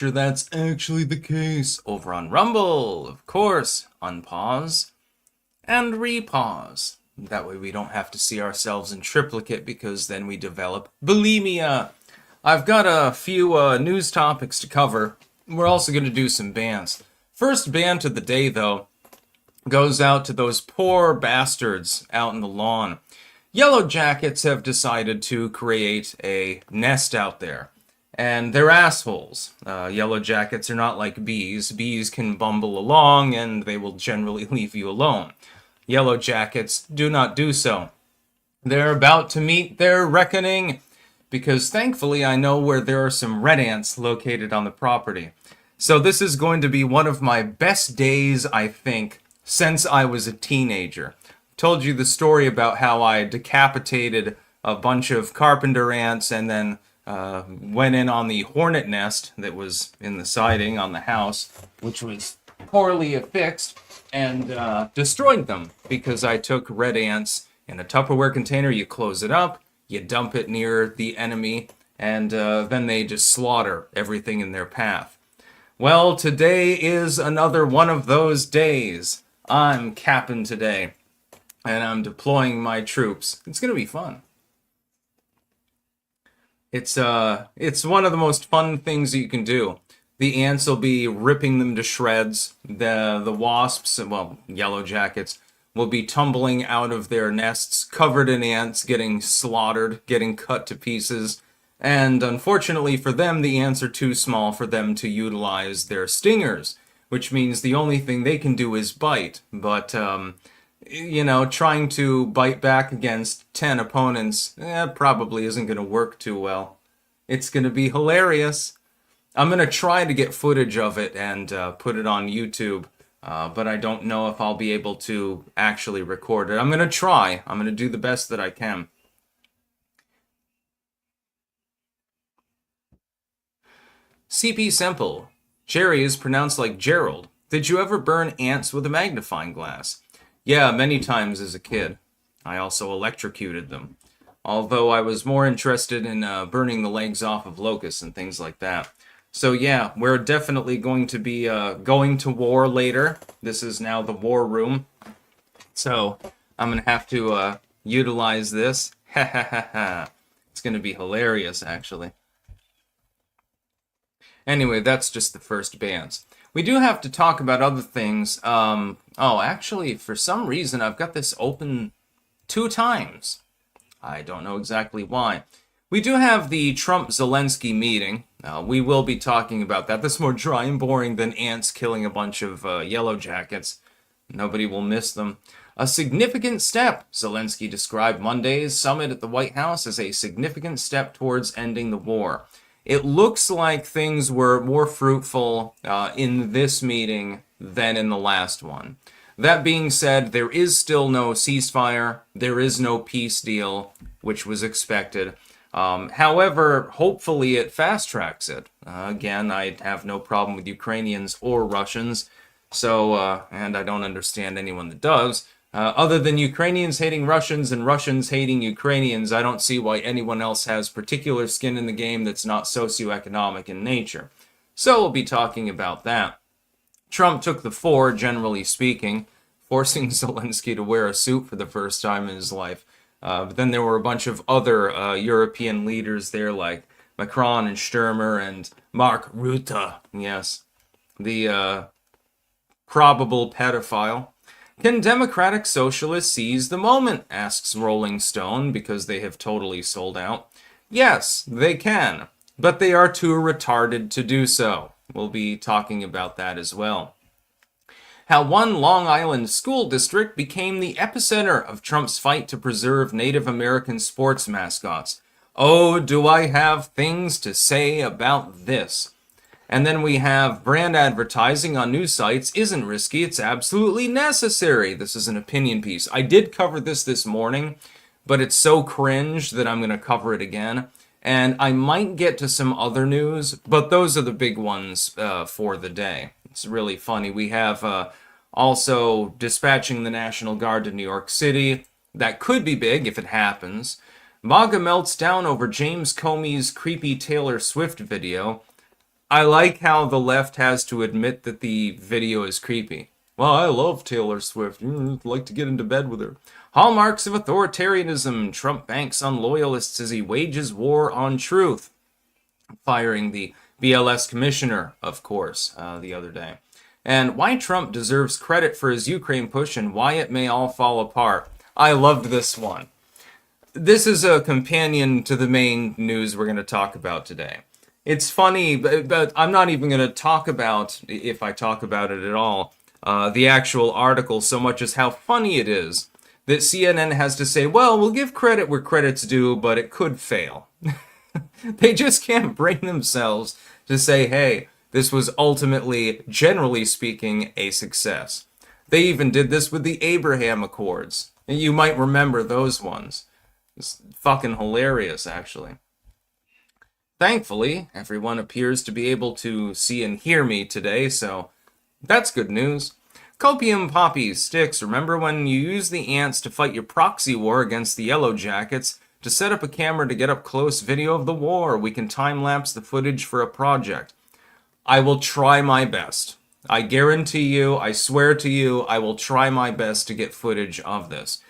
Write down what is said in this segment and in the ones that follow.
Sure, that's actually the case over on Rumble, of course. Unpause and repause. That way we don't have to see ourselves in triplicate because then we develop bulimia. I've got a few news topics to cover. We're also going to do some bans. First ban of the day, though, goes out to those poor bastards out in the lawn. Yellow Jackets have decided to create a nest out there. And they're assholes. Yellow Jackets are not like bees. Bees can bumble along and they will generally leave you alone. Yellow Jackets do not do so. They're about to meet their reckoning because thankfully I know where there are some red ants located on the property. So this is going to be one of my best days, I think, since I was a teenager. Told you the story about how I decapitated a bunch of carpenter ants and then went in on the hornet nest that was in the siding on the house, which was poorly affixed, and destroyed them because I took red ants in a Tupperware container. You close it up, you dump it near the enemy, and then they just slaughter everything in their path. Well, today is another one of those days. I'm capping today, and I'm deploying my troops. It's going to be fun. It's one of the most fun things that you can do. The ants will be ripping them to shreds. The wasps, well, yellow jackets, will be tumbling out of their nests, covered in ants, getting slaughtered, getting cut to pieces. And unfortunately for them, the ants are too small for them to utilize their stingers, which means the only thing they can do is bite. But, you know, trying to bite back against 10 opponents probably isn't going to work too well. It's going to be hilarious. I'm going to try to get footage of it and put it on YouTube, but I don't know if I'll be able to actually record it. I'm going to try. I'm going to do the best that I can. CP Simple. Jerry is pronounced like Gerald. Did you ever burn ants with a magnifying glass? Yeah, many times as a kid. I also electrocuted them. Although I was more interested in burning the legs off of locusts and things like that. So yeah, we're definitely going to be going to war later. This is now the war room. So I'm going to have to utilize this. Ha ha ha ha. It's going to be hilarious, actually. Anyway, that's just the first bans. We do have to talk about other things. Actually, for some reason, I've got this open 2 times. I don't know exactly why. We do have the Trump-Zelensky meeting. We will be talking about that. That's more dry and boring than ants killing a bunch of yellow jackets. Nobody will miss them. A significant step. Zelensky described Monday's summit at the White House as a significant step towards ending the war. It looks like things were more fruitful in this meeting than in the last one. That being said, there is still no ceasefire. There is no peace deal, which was expected. However, hopefully it fast-tracks it. Again, I have no problem with Ukrainians or Russians, so, and I don't understand anyone that does. Other than Ukrainians hating Russians and Russians hating Ukrainians, I don't see why anyone else has particular skin in the game that's not socioeconomic in nature. So we'll be talking about that. Trump took the fore, generally speaking, forcing Zelensky to wear a suit for the first time in his life. But then there were a bunch of other European leaders there, like Macron and Sturmer and Mark Rutte. Yes, the probable pedophile. Can democratic socialists seize the moment, asks Rolling Stone, because they have totally sold out. Yes, they can, but they are too retarded to do so. We'll be talking about that as well. How one Long Island school district became the epicenter of Trump's fight to preserve Native American sports mascots. Oh, do I have things to say about this. And then we have brand advertising on news sites isn't risky, it's absolutely necessary. This is an opinion piece. I did cover this morning, but it's so cringe that I'm going to cover it again. And I might get to some other news, but those are the big ones for the day. It's really funny. We have also dispatching the National Guard to New York City. That could be big if it happens. MAGA melts down over James Comey's creepy Taylor Swift video. I like how the left has to admit that the video is creepy. Well, I love Taylor Swift. Like to get into bed with her. Hallmarks of authoritarianism. Trump banks on loyalists as he wages war on truth. Firing the BLS commissioner, of course, the other day. And why Trump deserves credit for his Ukraine push and why it may all fall apart. I loved this one. This is a companion to the main news we're going to talk about today. It's funny, but I'm not even going to talk about, if I talk about it at all, the actual article so much as how funny it is that CNN has to say, well, we'll give credit where credit's due, but it could fail. They just can't bring themselves to say, hey, this was ultimately, generally speaking, a success. They even did this with the Abraham Accords. You might remember those ones. It's fucking hilarious, actually. Thankfully, everyone appears to be able to see and hear me today, so that's good news. Copium poppies, sticks. Remember when you used the ants to fight your proxy war against the Yellow Jackets? To set up a camera to get up close video of the war, we can time-lapse the footage for a project. I will try my best. I guarantee you, I swear to you, I will try my best to get footage of this.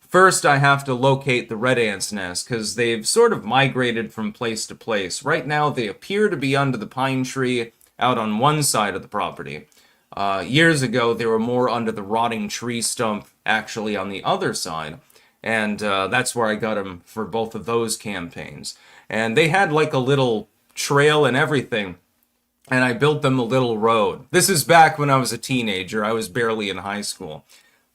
First, I have to locate the red ant's nest, because they've sort of migrated from place to place. Right now, they appear to be under the pine tree out on one side of the property. Years ago, they were more under the rotting tree stump, actually on the other side. And that's where I got them for both of those campaigns. And they had like a little trail and everything. And I built them a little road. This is back when I was a teenager. I was barely in high school.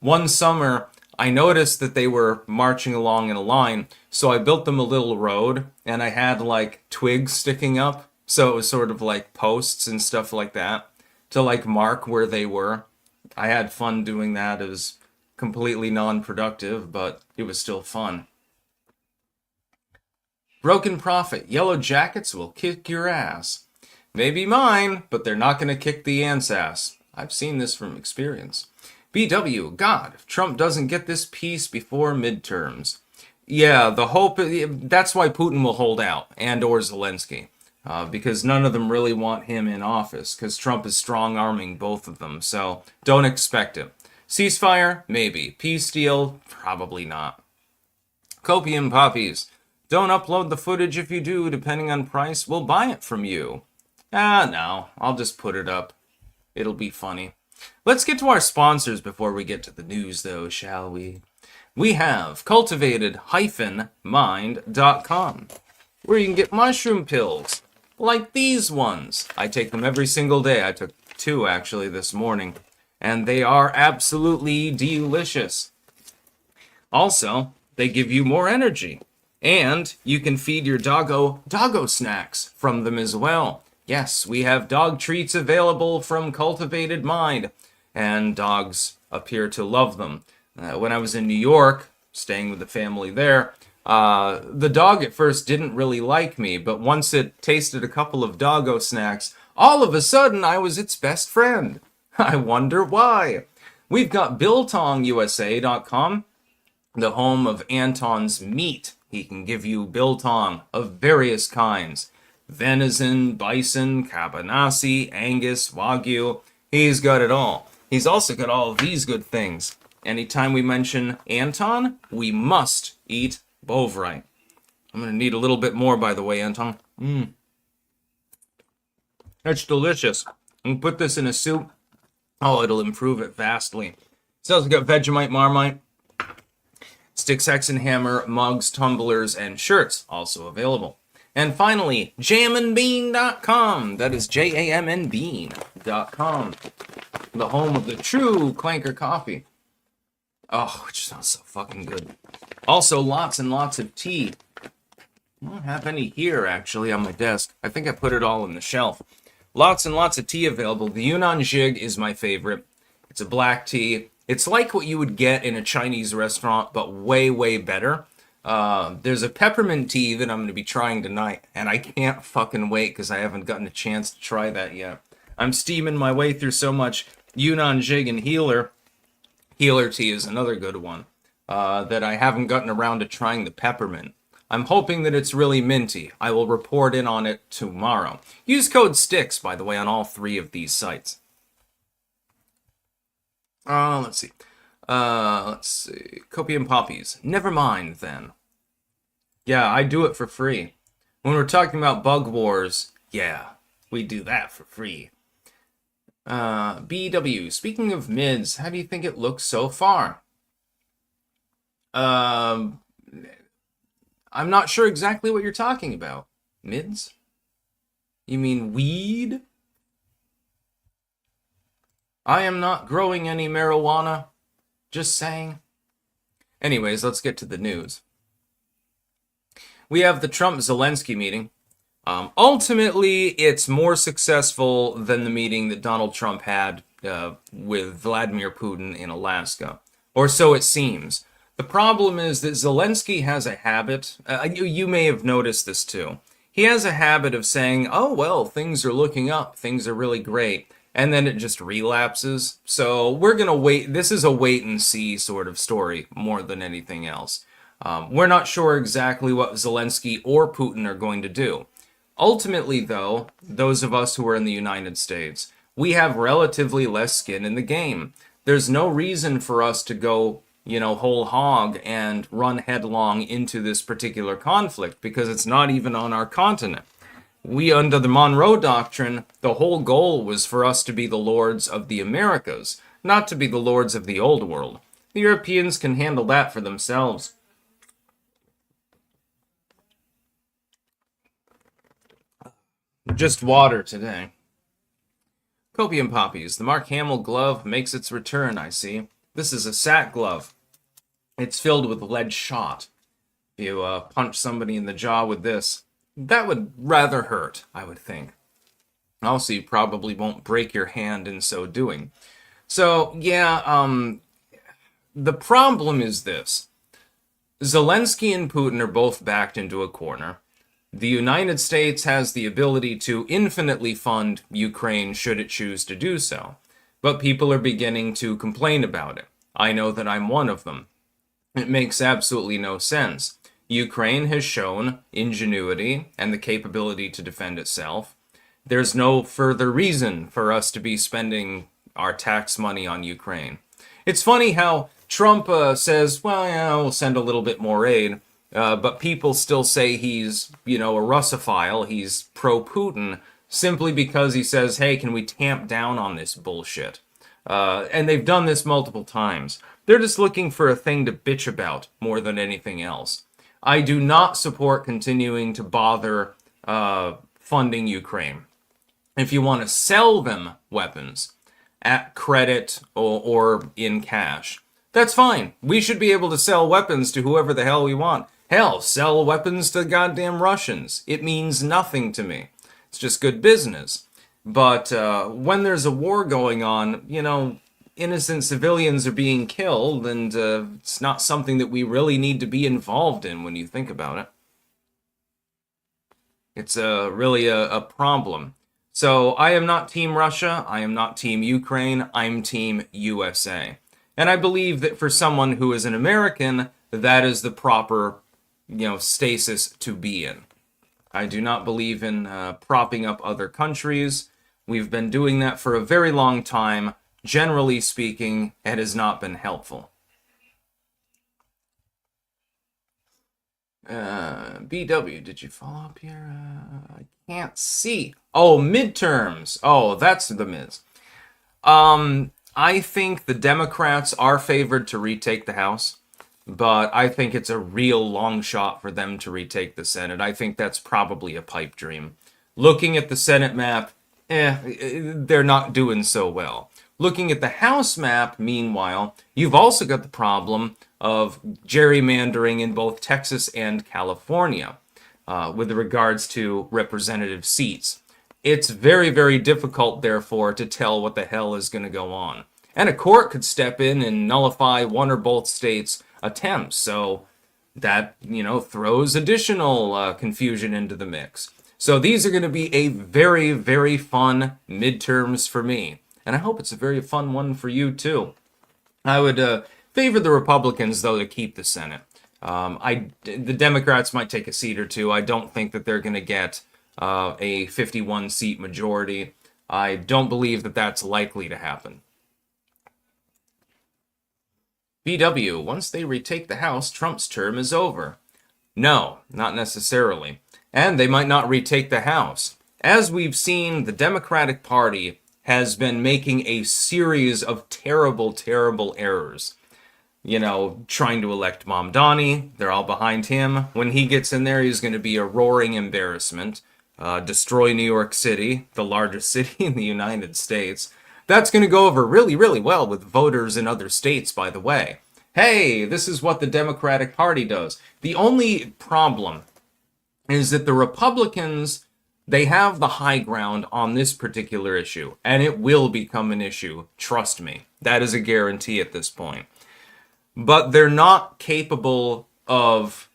One summer, I noticed that they were marching along in a line. So I built them a little road. And I had like twigs sticking up. So it was sort of like posts and stuff like that to like mark where they were. I had fun doing that. It was completely non-productive, but it was still fun. Broken Prophet. Yellow Jackets will kick your ass. Maybe mine, but they're not going to kick the ants' ass. I've seen this from experience. BW. God, if Trump doesn't get this peace before midterms. Yeah, the hope, that's why Putin will hold out, and or Zelensky. Because none of them really want him in office, because Trump is strong-arming both of them, so don't expect it. Ceasefire? Maybe. Peace deal? Probably not. Copium poppies. Don't upload the footage if you do, depending on price. We'll buy it from you. No. I'll just put it up. It'll be funny. Let's get to our sponsors before we get to the news, though, shall we? We have cultivated-mind.com, where you can get mushroom pills, like these ones. I take them every single day. I took 2, actually, this morning. And they are absolutely delicious. Also, they give you more energy. And you can feed your doggo snacks from them as well. Yes, we have dog treats available from Cultivated Mind. And dogs appear to love them. When I was in New York, staying with the family there, the dog at first didn't really like me. But once it tasted a couple of doggo snacks, all of a sudden I was its best friend. I wonder why. We've got BiltongUSA.com, the home of Anton's meat. He can give you biltong of various kinds. Venison, bison, cabanasi, Angus, Wagyu. He's got it all. He's also got all of these good things. Anytime we mention Anton, we must eat bovine. I'm going to need a little bit more, by the way, Anton. That's delicious. I'm going to put this in a soup. Oh, it'll improve it vastly. It's also got Vegemite, Marmite, Sticks, Hex, and Hammer, mugs, tumblers, and shirts also available. And finally, jamandbean.com. That is JAMNbean.com. The home of the true Clanker coffee. Oh, it smells so fucking good. Also, lots and lots of tea. I don't have any here, actually, on my desk. I think I put it all on the shelf. Lots and lots of tea available. The Yunnan Jig is my favorite. It's a black tea. It's like what you would get in a Chinese restaurant, but way, way better. There's a peppermint tea that I'm going to be trying tonight, and I can't fucking wait because I haven't gotten a chance to try that yet. I'm steaming my way through so much Yunnan Jig and Healer. Healer tea is another good one that I haven't gotten around to trying the peppermint. I'm hoping that it's really minty. I will report in on it tomorrow. Use code STICKS, by the way, on all 3 of these sites. Let's see. Copium poppies. Never mind, then. Yeah, I do it for free. When we're talking about bug wars, yeah, we do that for free. BW, speaking of mids, how do you think it looks so far? I'm not sure exactly what you're talking about. Mids? You mean weed? I am not growing any marijuana. Just saying. Anyways, let's get to the news. We have the Trump-Zelensky meeting. Ultimately, it's more successful than the meeting that Donald Trump had with Vladimir Putin in Alaska. Or so it seems. The problem is that Zelensky has a habit. You may have noticed this too. He has a habit of saying, oh, well, things are looking up. Things are really great. And then it just relapses. So we're going to wait. This is a wait and see sort of story more than anything else. We're not sure exactly what Zelensky or Putin are going to do. Ultimately, though, those of us who are in the United States, we have relatively less skin in the game. There's no reason for us to go, whole hog and run headlong into this particular conflict because it's not even on our continent. We, under the Monroe Doctrine, the whole goal was for us to be the lords of the Americas, not to be the lords of the old world. The Europeans can handle that for themselves. Just water today. Copium poppies. The Mark Hamill glove makes its return, I see. This is a SAT glove. It's filled with lead shot. If you punch somebody in the jaw with this, that would rather hurt, I would think. Also, you probably won't break your hand in so doing. So, yeah, the problem is this. Zelensky and Putin are both backed into a corner. The United States has the ability to infinitely fund Ukraine should it choose to do so. But people are beginning to complain about it. I know that I'm one of them. It makes absolutely no sense. Ukraine has shown ingenuity and the capability to defend itself. There's no further reason for us to be spending our tax money on Ukraine. It's funny how Trump says, well, yeah, we'll send a little bit more aid. But people still say he's, a Russophile, he's pro-Putin, simply because he says, hey, can we tamp down on this bullshit? And they've done this multiple times. They're just looking for a thing to bitch about more than anything else. I do not support continuing to bother funding Ukraine. If you want to sell them weapons at credit or in cash, that's fine. We should be able to sell weapons to whoever the hell we want. Hell, sell weapons to goddamn Russians. It means nothing to me. It's just good business. But when there's a war going on, innocent civilians are being killed, and it's not something that we really need to be involved in when you think about it. It's really a problem. So I am not Team Russia. I am not Team Ukraine. I'm Team USA. And I believe that for someone who is an American, that is the proper stasis to be in. I do not believe in propping up other countries. We've been doing that for a very long time. Generally speaking, it has not been helpful. BW, did you follow up here? I can't see. Oh, midterms. Oh, that's the Miz. I think the Democrats are favored to retake the House. But I think it's a real long shot for them to retake the Senate. I think that's probably a pipe dream. Looking at the Senate map, they're not doing so well. Looking at the House map, meanwhile, you've also got the problem of gerrymandering in both Texas and California with regards to representative seats. It's very, very difficult, therefore, to tell what the hell is going to go on. And a court could step in and nullify one or both states' attempts. So that, throws additional confusion into the mix. So these are going to be a very, very fun midterms for me. And I hope it's a very fun one for you, too. I would favor the Republicans, though, to keep the Senate. The Democrats might take a seat or two. I don't think that they're going to get a 51-seat majority. I don't believe that that's likely to happen. BW, once they retake the House, Trump's term is over. No, not necessarily. And they might not retake the House. As we've seen, the Democratic Party has been making a series of terrible, terrible errors. You know, trying to elect Mamdani, they're all behind him. When he gets in there, he's going to be a roaring embarrassment. Destroy New York City, the largest city in the United States. That's going to go over really, really well with voters in other states, by the way. Hey, this is what the Democratic Party does. The only problem is that the Republicans, they have the high ground on this particular issue, and it will become an issue. Trust me. That is a guarantee at this point. But they're not capable of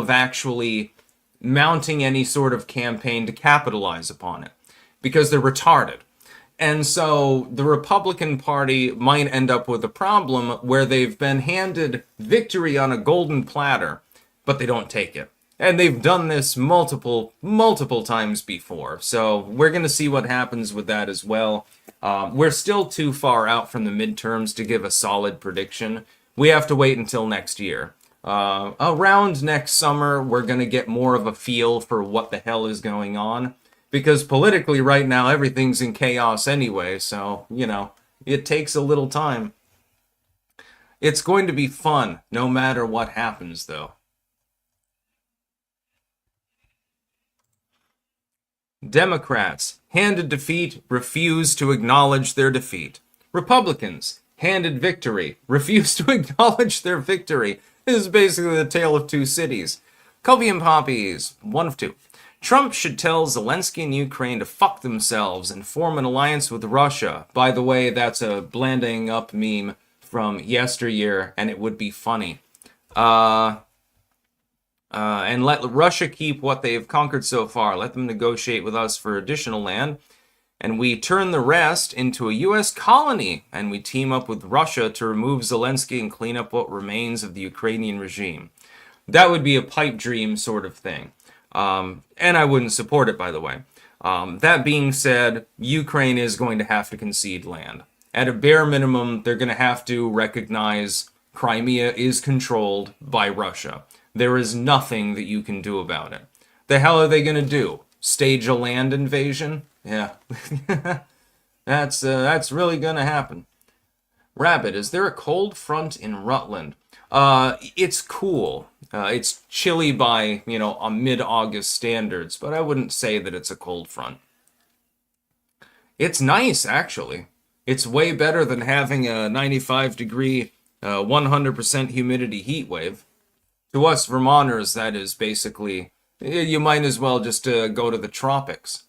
actually mounting any sort of campaign to capitalize upon it because they're retarded. And so the Republican Party might end up with a problem where they've been handed victory on a golden platter, but they don't take it. And they've done this multiple times before. So we're going to see what happens with that as well. We're still too far out from the midterms to give a solid prediction. We have to wait until next year. Around next summer, we're going to get more of a feel for what the hell is going on. Because politically right now, everything's in chaos anyway. So, you know, it takes a little time. It's going to be fun no matter what happens, though. Democrats, handed defeat, refuse to acknowledge their defeat. Republicans, handed victory, refuse to acknowledge their victory. This is basically the tale of two cities. Kobe and Poppies, 1 of 2. Trump should tell Zelensky and Ukraine to fuck themselves and form an alliance with Russia. By the way, that's a blanding up meme from yesteryear, and it would be funny. And let Russia keep what they've conquered so far. Let them negotiate with us for additional land. And we turn the rest into a U.S. colony. And we team up with Russia to remove Zelensky and clean up what remains of the Ukrainian regime. That would be a pipe dream sort of thing. And I wouldn't support it, by the way. That being said, Ukraine is going to have to concede land. At a bare minimum, they're going to have to recognize Crimea is controlled by Russia. There is nothing that you can do about it. The hell are they going to do? Stage a land invasion? Yeah. That's really going to happen. Rabbit, is there a cold front in Rutland? It's cool. It's chilly by, a mid-August standards, but I wouldn't say that it's a cold front. It's nice, actually. It's way better than having a 95-degree, 100% humidity heat wave. To us Vermonters, that is basically, you might as well just go to the tropics.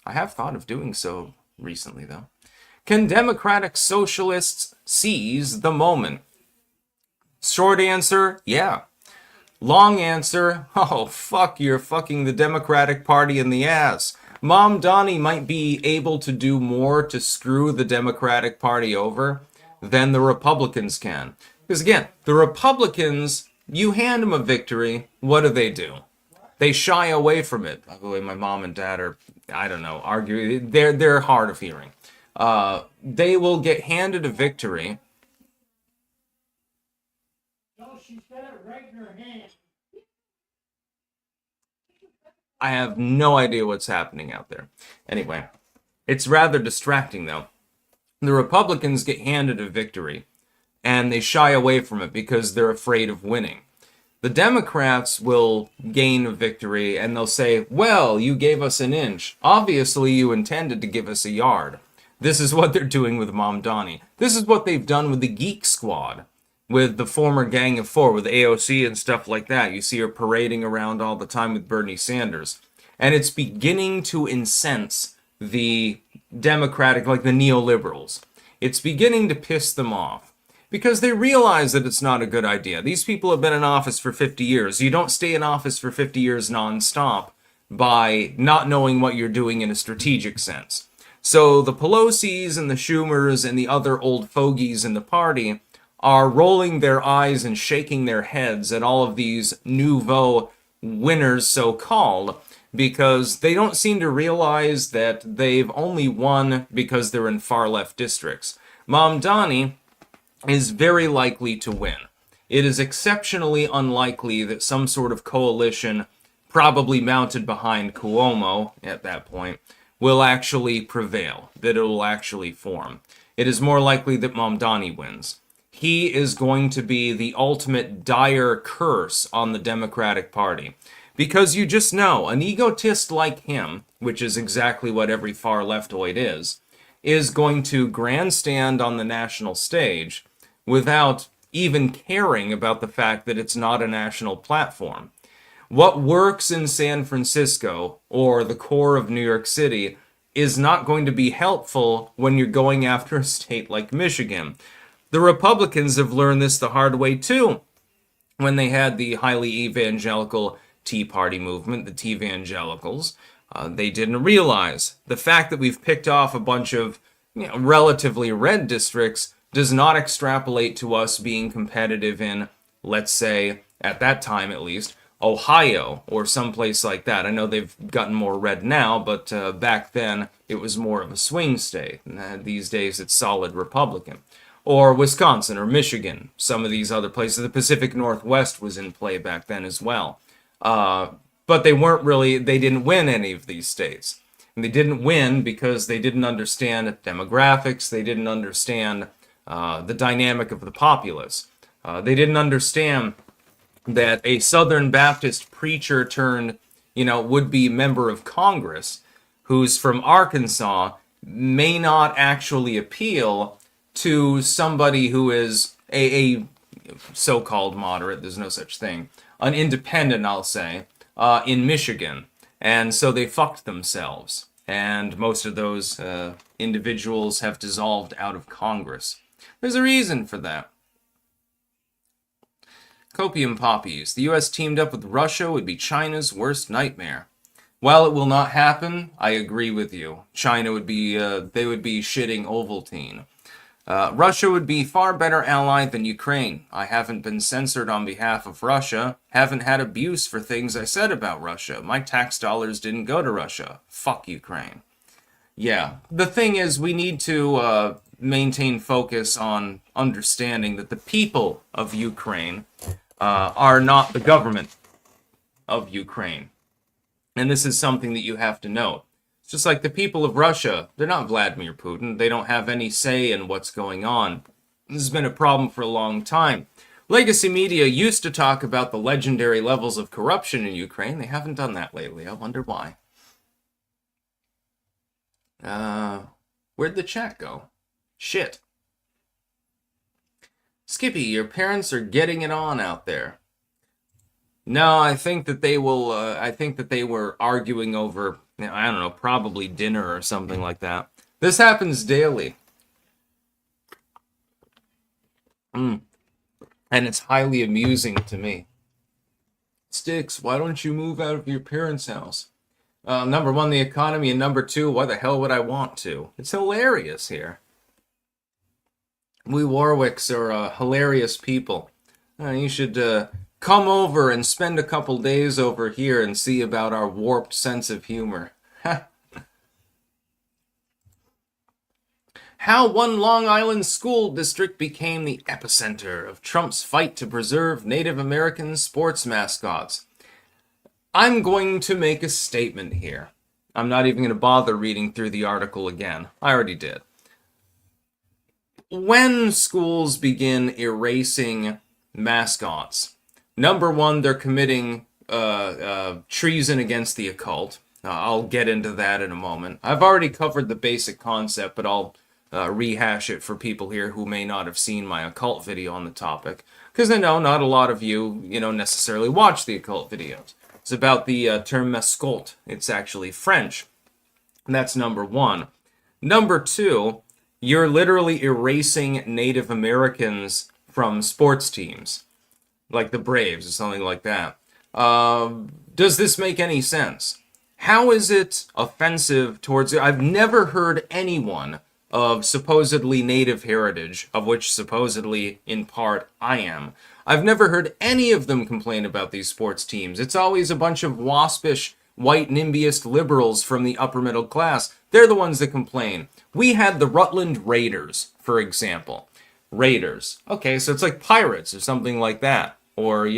I have thought of doing so recently, though. Can democratic socialists seize the moment? Short answer, yeah. Long answer, oh, fuck, you're fucking the Democratic Party in the ass. Mamdani might be able to do more to screw the Democratic Party over than the Republicans can. Because again, the Republicans, you hand them a victory, what do? They shy away from it. By the way, my mom and dad are, arguing. They're hard of hearing. They will get handed a victory. No, she's got it right in her hand. I have no idea what's happening out there. Anyway, it's rather distracting, though. The Republicans get handed a victory, and they shy away from it because they're afraid of winning. The Democrats will gain a victory, and they'll say, well, you gave us an inch. Obviously, you intended to give us a yard. This is what they're doing with Mamdani. This is what they've done with the Geek Squad, with the former Gang of Four, with AOC and stuff like that. You see her parading around all the time with Bernie Sanders. And it's beginning to incense the Democratic, like the neoliberals. It's beginning to piss them off. Because they realize that it's not a good idea. These people have been in office for 50 years. You don't stay in office for 50 years nonstop by not knowing what you're doing in a strategic sense. So the Pelosi's and the Schumers and the other old fogies in the party are rolling their eyes and shaking their heads at all of these nouveau winners, so-called, because they don't seem to realize that they've only won because they're in far-left districts. Mamdani is very likely to win. It is exceptionally unlikely that some sort of coalition, probably mounted behind Cuomo at that point, will actually prevail, that it will actually form. It is more likely that Mamdani wins. He is going to be the ultimate dire curse on the Democratic Party. Because you just know, an egotist like him, which is exactly what every far leftoid is going to grandstand on the national stage without even caring about the fact that it's not a national platform. What works in San Francisco or the core of New York City is not going to be helpful when you're going after a state like Michigan. The Republicans have learned this the hard way too, when they had the highly evangelical Tea Party movement, the T-Evangelicals. They didn't realize the fact that we've picked off a bunch of relatively red districts does not extrapolate to us being competitive in, let's say, at that time at least, Ohio or someplace like that. I know they've gotten more red now, but back then it was more of a swing state. And these days it's solid Republican. Or Wisconsin or Michigan, some of these other places. The Pacific Northwest was in play back then as well. But they didn't win any of these states. And they didn't win because they didn't understand demographics, they didn't understand the dynamic of the populace. They didn't understand that a Southern Baptist preacher turned, would-be member of Congress who's from Arkansas may not actually appeal to somebody who is a so-called moderate, there's no such thing, an independent, I'll say, in Michigan. And so they fucked themselves. And most of those individuals have dissolved out of Congress. There's a reason for that. Copium poppies. The U.S. teamed up with Russia would be China's worst nightmare. While it will not happen, I agree with you. China would be, they would be shitting Ovaltine. Russia would be far better ally than Ukraine. I haven't been censored on behalf of Russia. Haven't had abuse for things I said about Russia. My tax dollars didn't go to Russia. Fuck Ukraine. Yeah, the thing is, we need to maintain focus on understanding that the people of Ukraine are not the government of Ukraine. And this is something that you have to know. It's just like the people of Russia, they're not Vladimir Putin. They don't have any say in what's going on. This has been a problem for a long time. Legacy media used to talk about the legendary levels of corruption in Ukraine. They haven't done that lately. I wonder why. Where'd the chat go? Shit. Skippy, your parents are getting it on out there. No, I think that they will, I think that they were arguing over, I don't know, probably dinner or something like that. This happens daily. And it's highly amusing to me. Sticks, why don't you move out of your parents' house? Number one, the economy, and number two, why the hell would I want to? It's hilarious here. We Warwicks are hilarious people. You should come over and spend a couple days over here and see about our warped sense of humor. How one Long Island school district became the epicenter of Trump's fight to preserve Native American sports mascots. I'm going to make a statement here. I'm not even going to bother reading through the article again. I already did. When schools begin erasing mascots, number one, they're committing treason against the occult. I'll get into that in a moment. I've already covered the basic concept, but I'll rehash it for people here who may not have seen my occult video on the topic, because I know not a lot of you, necessarily watch the occult videos. It's about the term mascot. It's actually French. That's number one. Number two, you're literally erasing Native Americans from sports teams, like the Braves or something like that. Does this make any sense? How is it offensive towards... I've never heard anyone of supposedly native heritage, of which supposedly, in part, I am. I've never heard any of them complain about these sports teams. It's always a bunch of waspish, white NIMBYist liberals from the upper middle class. They're the ones that complain. We had the Rutland Raiders, for example. Raiders. Okay, so it's like Pirates or something like that. Or,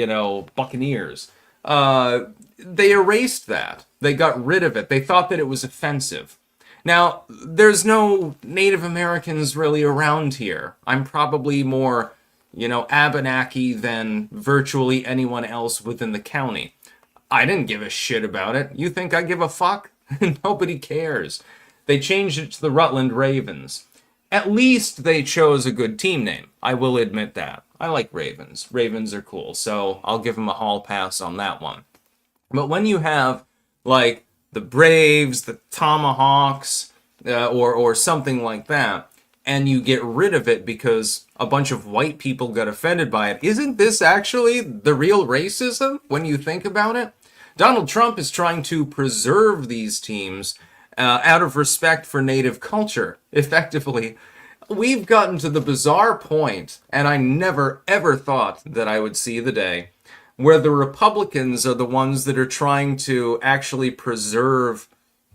Buccaneers. They erased that. They got rid of it. They thought that it was offensive. Now, there's no Native Americans really around here. I'm probably more, Abenaki than virtually anyone else within the county. I didn't give a shit about it. You think I give a fuck? Nobody cares. They changed it to the Rutland Ravens. At least they chose a good team name. I will admit that. I like Ravens. Ravens are cool, so I'll give them a hall pass on that one. But when you have, like, the Braves, the Tomahawks, or something like that, and you get rid of it because a bunch of white people got offended by it, isn't this actually the real racism when you think about it? Donald Trump is trying to preserve these teams out of respect for native culture, effectively. We've gotten to the bizarre point, and I never ever thought that I would see the day, where the Republicans are the ones that are trying to actually preserve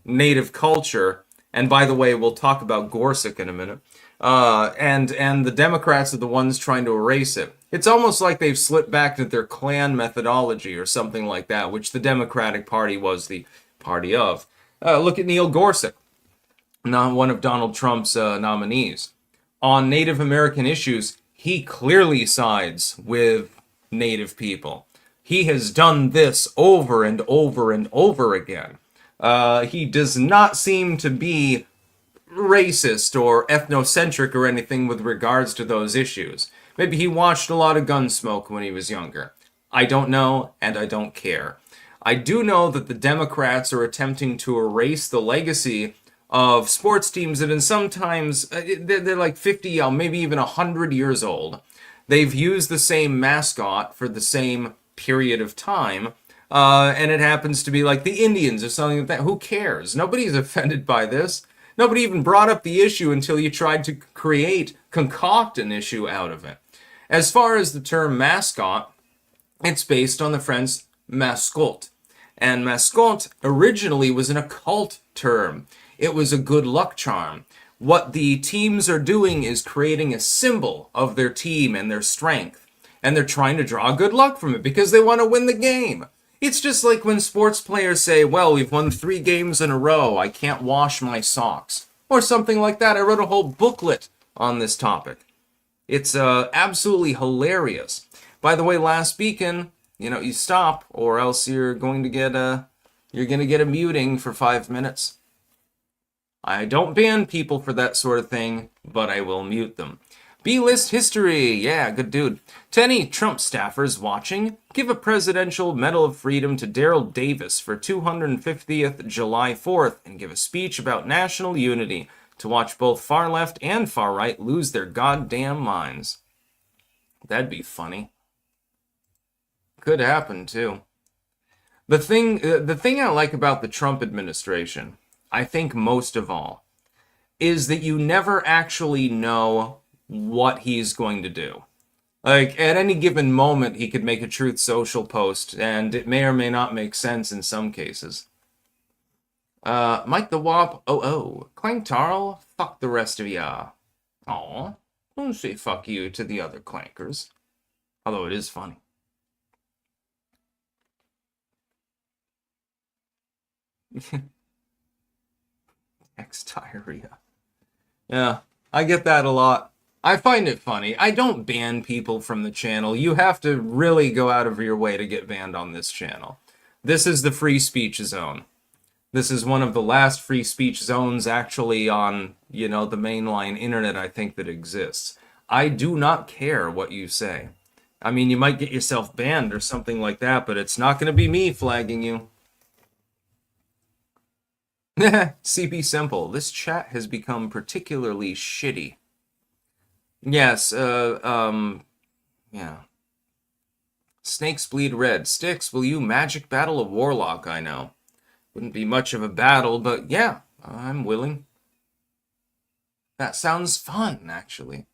native culture. And by the way, we'll talk about Gorsuch in a minute. And the Democrats are the ones trying to erase it. It's almost like they've slipped back to their Klan methodology or something like that, which the Democratic Party was the party of. Look at Neil Gorsuch, not one of Donald Trump's nominees. On Native American issues, he clearly sides with Native people. He has done this over and over and over again. He does not seem to be racist or ethnocentric or anything with regards to those issues. Maybe he watched a lot of Gunsmoke when he was younger. I don't know, and I don't care. I do know that the Democrats are attempting to erase the legacy of sports teams that in sometimes, they're like 50, maybe even 100 years old. They've used the same mascot for the same period of time, and it happens to be like the Indians or something like that. Who cares? Nobody's offended by this. Nobody even brought up the issue until you tried to concoct an issue out of it. As far as the term mascot, it's based on the French mascot. And mascot originally was an occult term. It was a good luck charm. What the teams are doing is creating a symbol of their team and their strength. And they're trying to draw good luck from it because they want to win the game. It's just like when sports players say, well, we've won 3 games in a row, I can't wash my socks. Or something like that. I wrote a whole booklet on this topic. It's absolutely hilarious. By the way, last weekend, you stop or else you're going to get a muting for 5 minutes. I don't ban people for that sort of thing, but I will mute them. B-list history. Yeah, good dude. To any Trump staffers watching, give a Presidential Medal of Freedom to Daryl Davis for 250th July 4th and give a speech about national unity to watch both far left and far right lose their goddamn minds. That'd be funny. Could happen, too. The thing I like about the Trump administration, I think most of all, is that you never actually know what he's going to do. Like, at any given moment, he could make a Truth Social post, and it may or may not make sense in some cases. Mike the Wop, Clank Tarl, fuck the rest of ya. Aw, don't say fuck you to the other clankers. Although it is funny. Ex-diarrhea. Yeah, I get that a lot. I find it funny. I don't ban people from the channel. You have to really go out of your way to get banned on this channel. This is the free speech zone. This is one of the last free speech zones actually on, the mainline internet I think that exists. I do not care what you say. I mean, you might get yourself banned or something like that, but it's not going to be me flagging you. CP Simple, this chat has become particularly shitty. Yes, yeah. Snakes bleed red. Styx, will you magic battle a warlock? I know. Wouldn't be much of a battle, but yeah, I'm willing. That sounds fun, actually.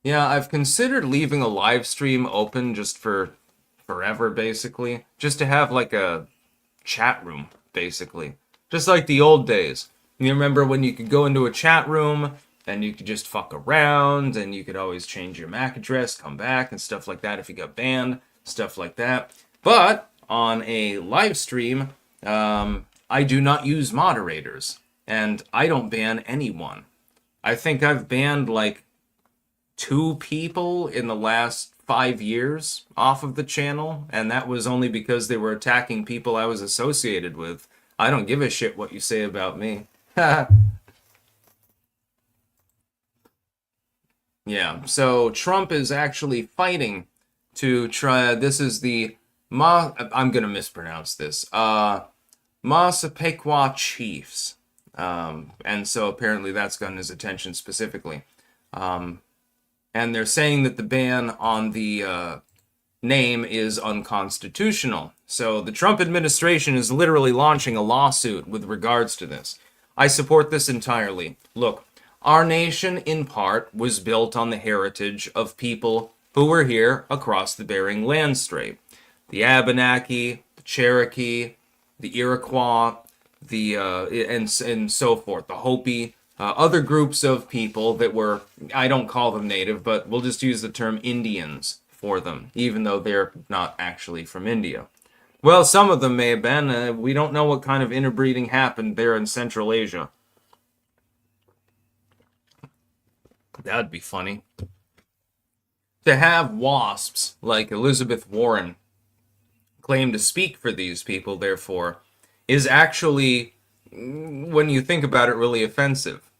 Yeah, I've considered leaving a live stream open just for forever, basically. Just to have like a chat room, basically. Just like the old days. You remember when you could go into a chat room and you could just fuck around and you could always change your MAC address, come back and stuff like that if you got banned, stuff like that. But on a live stream, I do not use moderators and I don't ban anyone. I think I've banned like 2 people in the last 5 years off of the channel, and that was only because they were attacking people I was associated with. I don't give a shit what you say about me. Yeah, so Trump is actually fighting to try. This is the I'm gonna mispronounce this. Massapequa Chiefs. And so apparently that's gotten his attention specifically. And they're saying that the ban on the name is unconstitutional. So the Trump administration is literally launching a lawsuit with regards to this. I support this entirely. Look, our nation, in part, was built on the heritage of people who were here across the Bering Land Strait. The Abenaki, the Cherokee, the Iroquois, and so forth, the Hopi, other groups of people that were, I don't call them native, but we'll just use the term Indians for them, even though they're not actually from India. Well, some of them may have been. We don't know what kind of interbreeding happened there in Central Asia. That'd be funny. To have wasps like Elizabeth Warren claim to speak for these people, therefore, is actually, when you think about it, really offensive.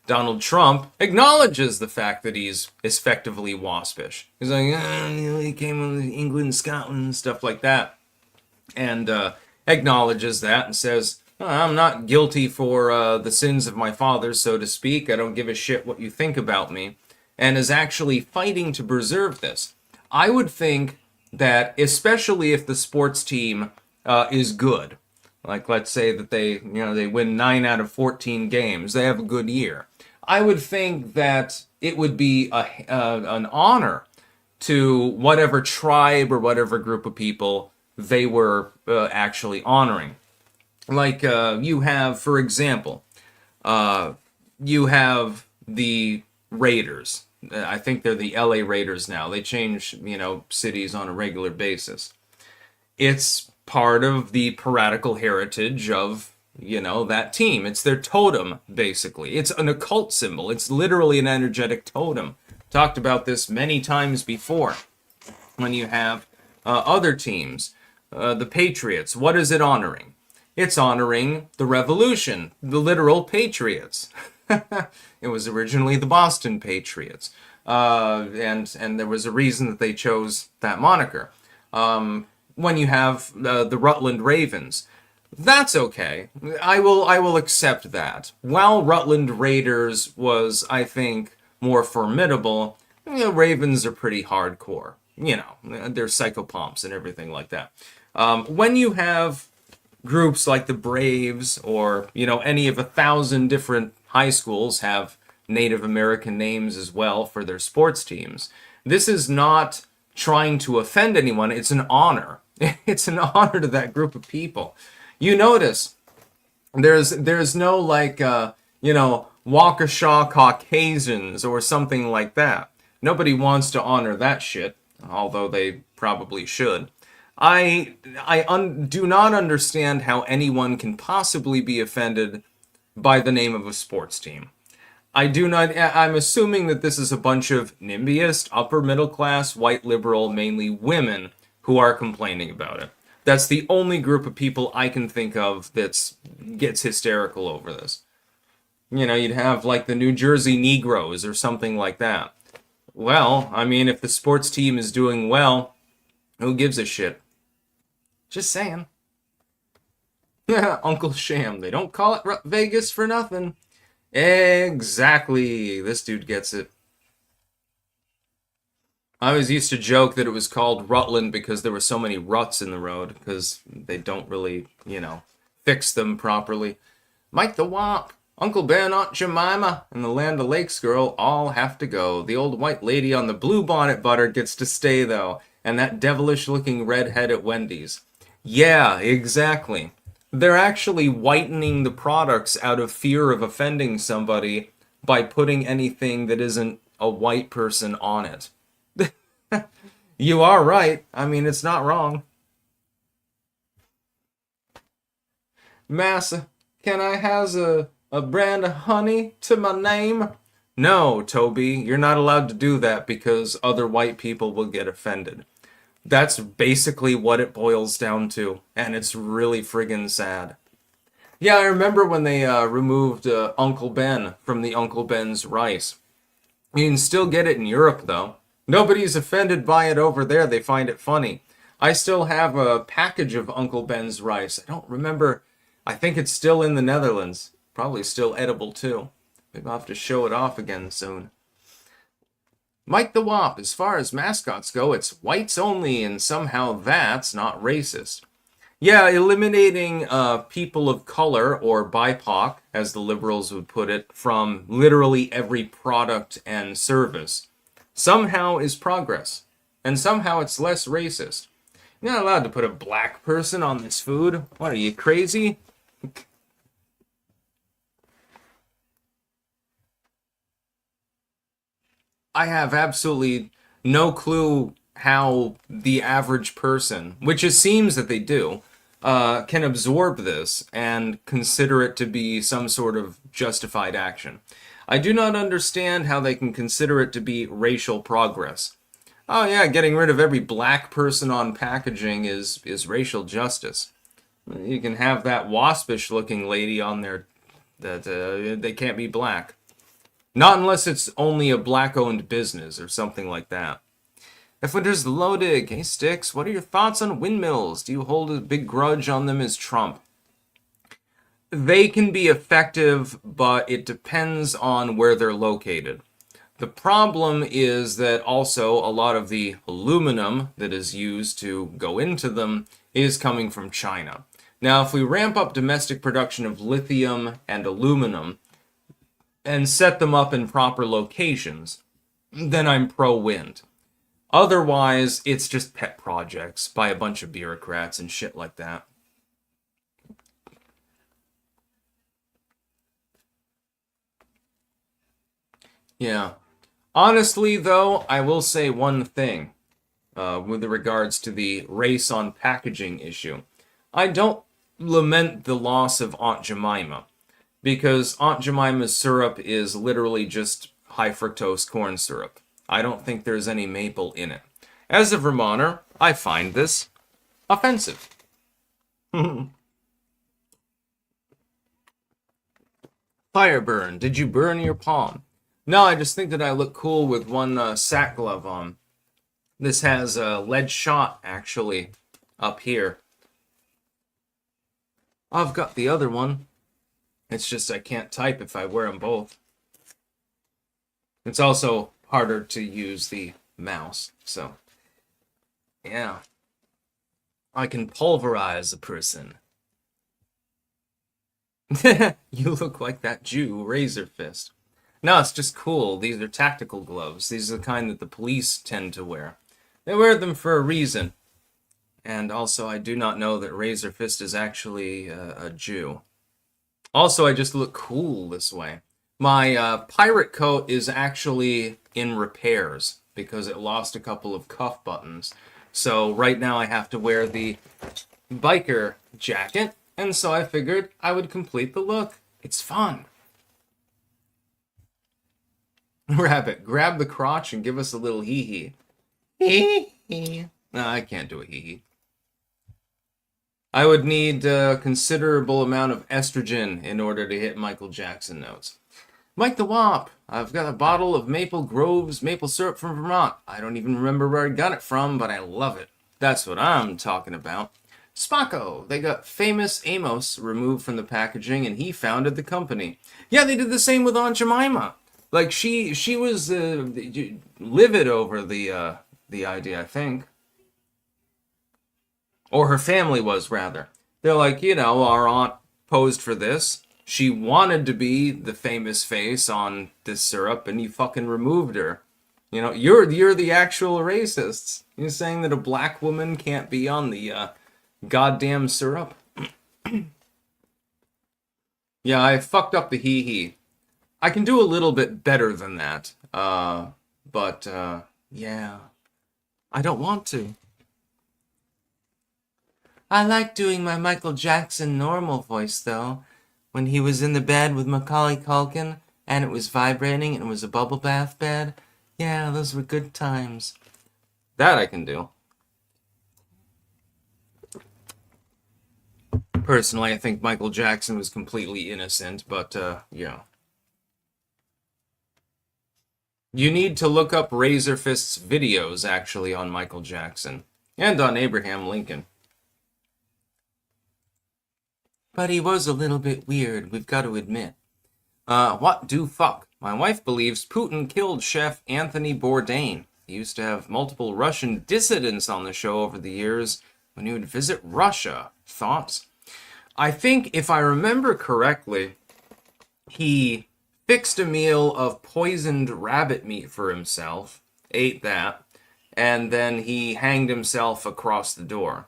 Donald Trump acknowledges the fact that he's effectively waspish. He's like, he came from England, Scotland, stuff like that. And acknowledges that and says, I'm not guilty for the sins of my fathers, so to speak. I don't give a shit what you think about me. And is actually fighting to preserve this. I would think that, especially if the sports team is good, like let's say that they win 9 out of 14 games, they have a good year. I would think that it would be an honor to whatever tribe or whatever group of people they were actually honoring. Like you have, for example, you have the Raiders. I think they're the LA Raiders now. They change, cities on a regular basis. It's part of the piratical heritage of, that team. It's their totem, basically. It's an occult symbol. It's literally an energetic totem. Talked about this many times before. When you have other teams, the Patriots, what is it honoring? It's honoring the Revolution, the literal Patriots. It was originally the Boston Patriots, and there was a reason that they chose that moniker. When you have the Rutland Ravens, that's okay. I will accept that. While Rutland Raiders was, I think, more formidable, Ravens are pretty hardcore. They're psychopomps and everything like that. When you have groups like the Braves or, any of 1,000 different high schools have Native American names as well for their sports teams. This is not trying to offend anyone. It's an honor. It's an honor to that group of people. You notice there's no like, Waukesha Caucasians or something like that. Nobody wants to honor that shit, although they probably should. I do not understand how anyone can possibly be offended by the name of a sports team. I'm assuming that this is a bunch of NIMBYist, upper middle class, white liberal, mainly women who are complaining about it. That's the only group of people I can think of that gets hysterical over this. You'd have like the New Jersey Negroes or something like that. Well, if the sports team is doing well, who gives a shit? Just saying. Uncle Sham. They don't call it Vegas for nothing. Exactly. This dude gets it. I always used to joke that it was called Rutland because there were so many ruts in the road because they don't really, fix them properly. Mike the Wop, Uncle Ben, Aunt Jemima, and the Land O'Lakes girl all have to go. The old white lady on the blue bonnet butter gets to stay, though, and that devilish-looking redhead at Wendy's. Yeah, exactly. They're actually whitening the products out of fear of offending somebody by putting anything that isn't a white person on it. You are right. I mean, it's not wrong. Massa, can I has a brand of honey to my name? No, Toby, you're not allowed to do that because other white people will get offended. That's basically what it boils down to, and it's really friggin' sad. Yeah, I remember when they removed Uncle Ben from the Uncle Ben's rice. You can still get it in Europe, though. Nobody's offended by it over there. They find it funny. I still have a package of Uncle Ben's rice. I don't remember. I think it's still in the Netherlands. Probably still edible, too. Maybe I'll have to show it off again soon. Mike the Wop, as far as mascots go, it's whites only, and somehow that's not racist. Yeah, eliminating people of color, or BIPOC, as the liberals would put it, from literally every product and service, somehow is progress. And somehow it's less racist. You're not allowed to put a black person on this food. What, are you crazy? I have absolutely no clue how the average person, which it seems that they do, can absorb this and consider it to be some sort of justified action. I do not understand how they can consider it to be racial progress. Oh yeah, getting rid of every black person on packaging is racial justice. You can have that waspish looking lady on there that they can't be black. Not unless it's only a black-owned business or something like that. If Winter's loaded, hey Sticks, what are your thoughts on windmills? Do you hold a big grudge on them as Trump? They can be effective, but it depends on where they're located. The problem is that also a lot of the aluminum that is used to go into them is coming from China. Now, if we ramp up domestic production of lithium and aluminum, and set them up in proper locations, then I'm pro-wind. Otherwise, it's just pet projects by a bunch of bureaucrats and shit like that. Yeah. Honestly, though, I will say one thing with regards to the race on packaging issue. I don't lament the loss of Aunt Jemima, because Aunt Jemima's syrup is literally just high fructose corn syrup. I don't think there's any maple in it. As a Vermonter, I find this offensive. Fireburn, did you burn your palm? No, I just think that I look cool with one sack glove on. This has a lead shot, actually, up here. I've got the other one. It's just I can't type if I wear them both. It's also harder to use the mouse, so yeah. I can pulverize a person. You look like that Jew, Razor Fist. No, it's just cool. These are tactical gloves. These are the kind that the police tend to wear. They wear them for a reason. And also, I do not know that Razor Fist is actually a Jew. Also, I just look cool this way. My pirate coat is actually in repairs because it lost a couple of cuff buttons. So right now I have to wear the biker jacket, and so I figured I would complete the look. It's fun. Rabbit, grab the crotch and give us a little hee-hee. Hee-hee. No, I can't do a hee-hee. I would need a considerable amount of estrogen in order to hit Michael Jackson notes. Mike the Wop, I've got a bottle of Maple Grove's maple syrup from Vermont. I don't even remember where I got it from, but I love it. That's what I'm talking about. Spocko, they got famous Amos removed from the packaging, and he founded the company. Yeah, they did the same with Aunt Jemima. Like, she was livid over the idea, I think. Or her family was, rather. They're like, you know, our aunt posed for this. She wanted to be the famous face on this syrup, and you fucking removed her. You know, you're the actual racists. You're saying that a black woman can't be on the goddamn syrup. Yeah, I fucked up the hee. I can do a little bit better than that. But yeah, I don't want to. I like doing my Michael Jackson normal voice, though. When he was in the bed with Macaulay Culkin, and it was vibrating, and it was a bubble bath bed. Yeah, those were good times. That I can do. Personally, I think Michael Jackson was completely innocent, but, yeah. You need to look up Razorfist's videos, actually, on Michael Jackson. And on Abraham Lincoln. But he was a little bit weird, we've got to admit. What do fuck? My wife believes Putin killed Chef Anthony Bourdain. He used to have multiple Russian dissidents on the show over the years when he would visit Russia. Thoughts? I think, if I remember correctly, he fixed a meal of poisoned rabbit meat for himself, ate that, and then he hanged himself across the door.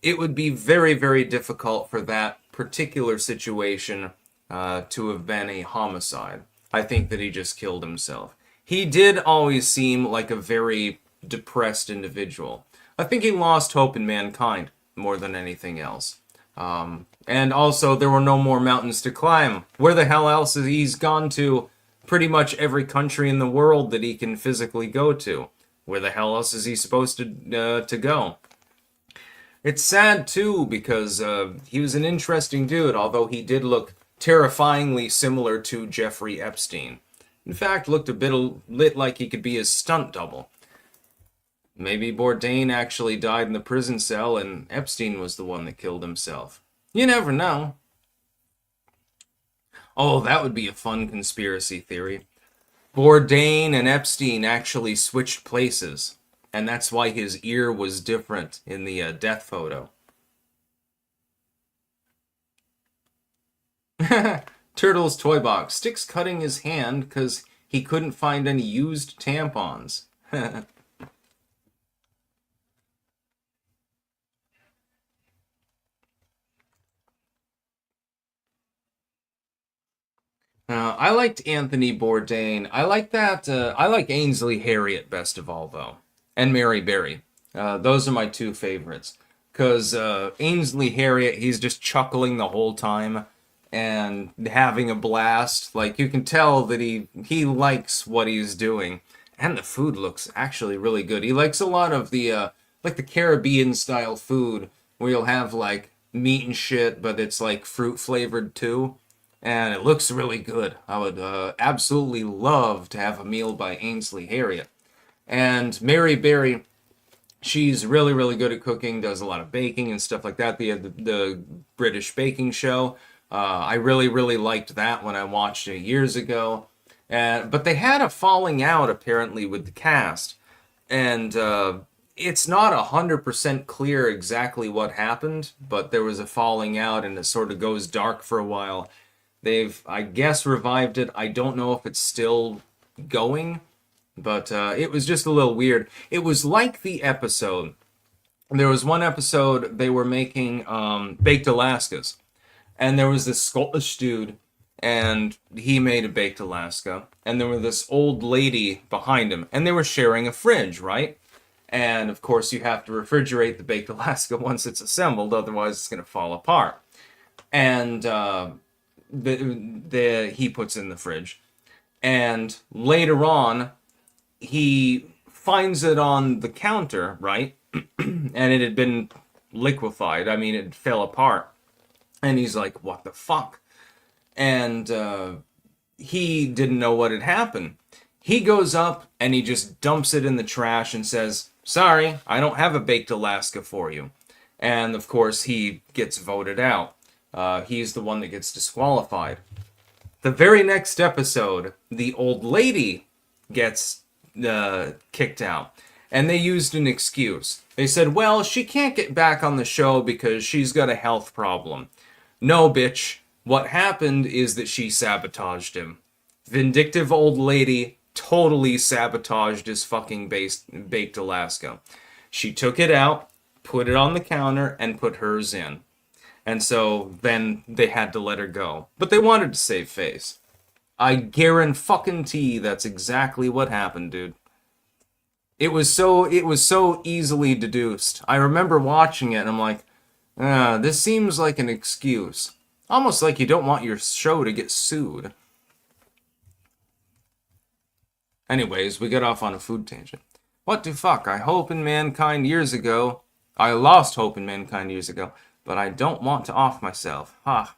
It would be very, very difficult for that particular situation to have been a homicide. I think that he just killed himself. He did always seem like a very depressed individual. I think he lost hope in mankind more than anything else. And also, there were no more mountains to climb. Where the hell else is he's gone to? Pretty much every country in the world that he can physically go to. Where the hell else is he supposed to go? It's sad, too, because he was an interesting dude, although he did look terrifyingly similar to Jeffrey Epstein. In fact, looked a bit like he could be his stunt double. Maybe Bourdain actually died in the prison cell and Epstein was the one that killed himself. You never know. Oh, that would be a fun conspiracy theory. Bourdain and Epstein actually switched places, and that's why his ear was different in the death photo. Turtle's Toy Box. Sticks cutting his hand because he couldn't find any used tampons. I liked Anthony Bourdain. I like that. I like Ainsley Harriott best of all, though, and Mary Berry. Those are my two favorites. Because Ainsley Harriott, he's just chuckling the whole time and having a blast. Like, you can tell that he likes what he's doing. And the food looks actually really good. He likes a lot of the like the Caribbean style food where you'll have like meat and shit, but it's like fruit flavored too. And it looks really good. I would absolutely love to have a meal by Ainsley Harriott. And Mary Berry, she's really, really good at cooking, does a lot of baking and stuff like that. The British baking show. I really, really liked that when I watched it years ago. But they had a falling out, apparently, with the cast. And it's not 100% clear exactly what happened, but there was a falling out and it sort of goes dark for a while. They've, I guess, revived it. I don't know if it's still going, but it was just a little weird. It was like the episode. There was one episode they were making Baked Alaskas. And there was this Scottish dude, and he made a Baked Alaska. And there was this old lady behind him, and they were sharing a fridge, right? And, of course, you have to refrigerate the Baked Alaska once it's assembled, otherwise it's going to fall apart. And he puts in the fridge. And later on, he finds it on the counter, right? And it had been liquefied. I mean, it fell apart. And he's like, what the fuck? And he didn't know what had happened. He goes up and he just dumps it in the trash and says, sorry, I don't have a Baked Alaska for you. And of course, he gets voted out. He's the one that gets disqualified. The very next episode, the old lady gets kicked out. And they used an excuse. They said, well, she can't get back on the show because she's got a health problem. No, bitch. What happened is that she sabotaged him. Vindictive old lady totally sabotaged his fucking baked Alaska. She took it out, put it on the counter, and put hers in. And so then they had to let her go. But they wanted to save face. I guarantee that's exactly what happened, dude. It was so easily deduced. I remember watching it and I'm like, this seems like an excuse. Almost like you don't want your show to get sued. Anyways, we get off on a food tangent. What the fuck? I lost hope in mankind years ago, but I don't want to off myself. Ha.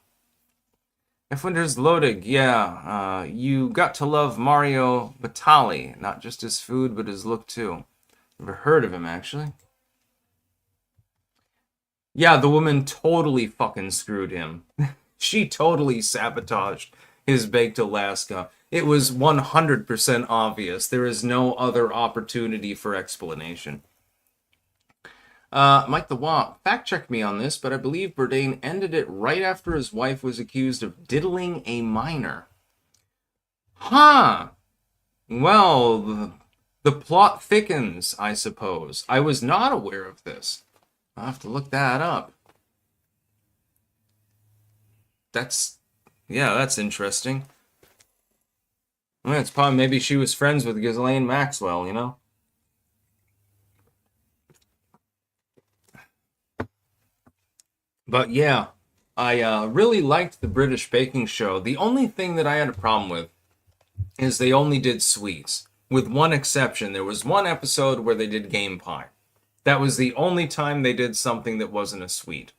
If Winter's loaded, yeah, you got to love Mario Batali, not just his food, but his look too. Never heard of him, actually. Yeah, the woman totally fucking screwed him. She totally sabotaged his baked Alaska. It was 100% obvious. There is no other opportunity for explanation. Mike the Wop, fact check me on this, but I believe Bourdain ended it right after his wife was accused of diddling a minor. Huh. Well, the plot thickens, I suppose. I was not aware of this. I'll have to look that up. That's interesting. Well, it's probably maybe she was friends with Ghislaine Maxwell, you know? But yeah, I really liked the British baking show. The only thing that I had a problem with is they only did sweets. With one exception, there was one episode where they did game pie. That was the only time they did something that wasn't a sweet.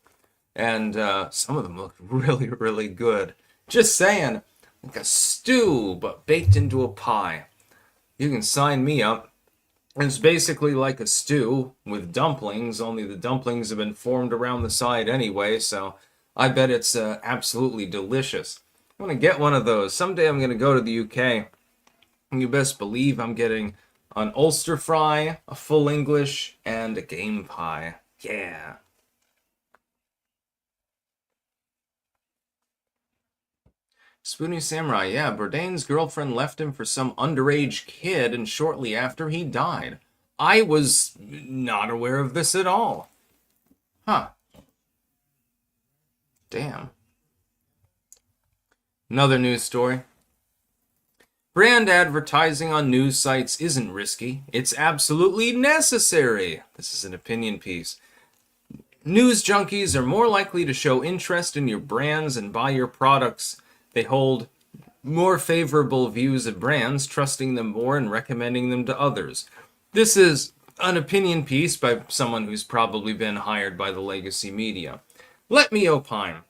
And some of them looked really, really good. Just saying, like a stew, but baked into a pie. You can sign me up. It's basically like a stew with dumplings, only the dumplings have been formed around the side anyway, so I bet it's absolutely delicious. I'm going to get one of those. Someday I'm going to go to the UK. And you best believe I'm getting an Ulster fry, a full English, and a game pie. Yeah. Spoonie Samurai, yeah, Bourdain's girlfriend left him for some underage kid, and shortly after he died. I was not aware of this at all. Huh. Damn. Another news story. Brand advertising on news sites isn't risky. It's absolutely necessary. This is an opinion piece. News junkies are more likely to show interest in your brands and buy your products. They hold more favorable views of brands, trusting them more and recommending them to others. This is an opinion piece by someone who's probably been hired by the legacy media. Let me opine.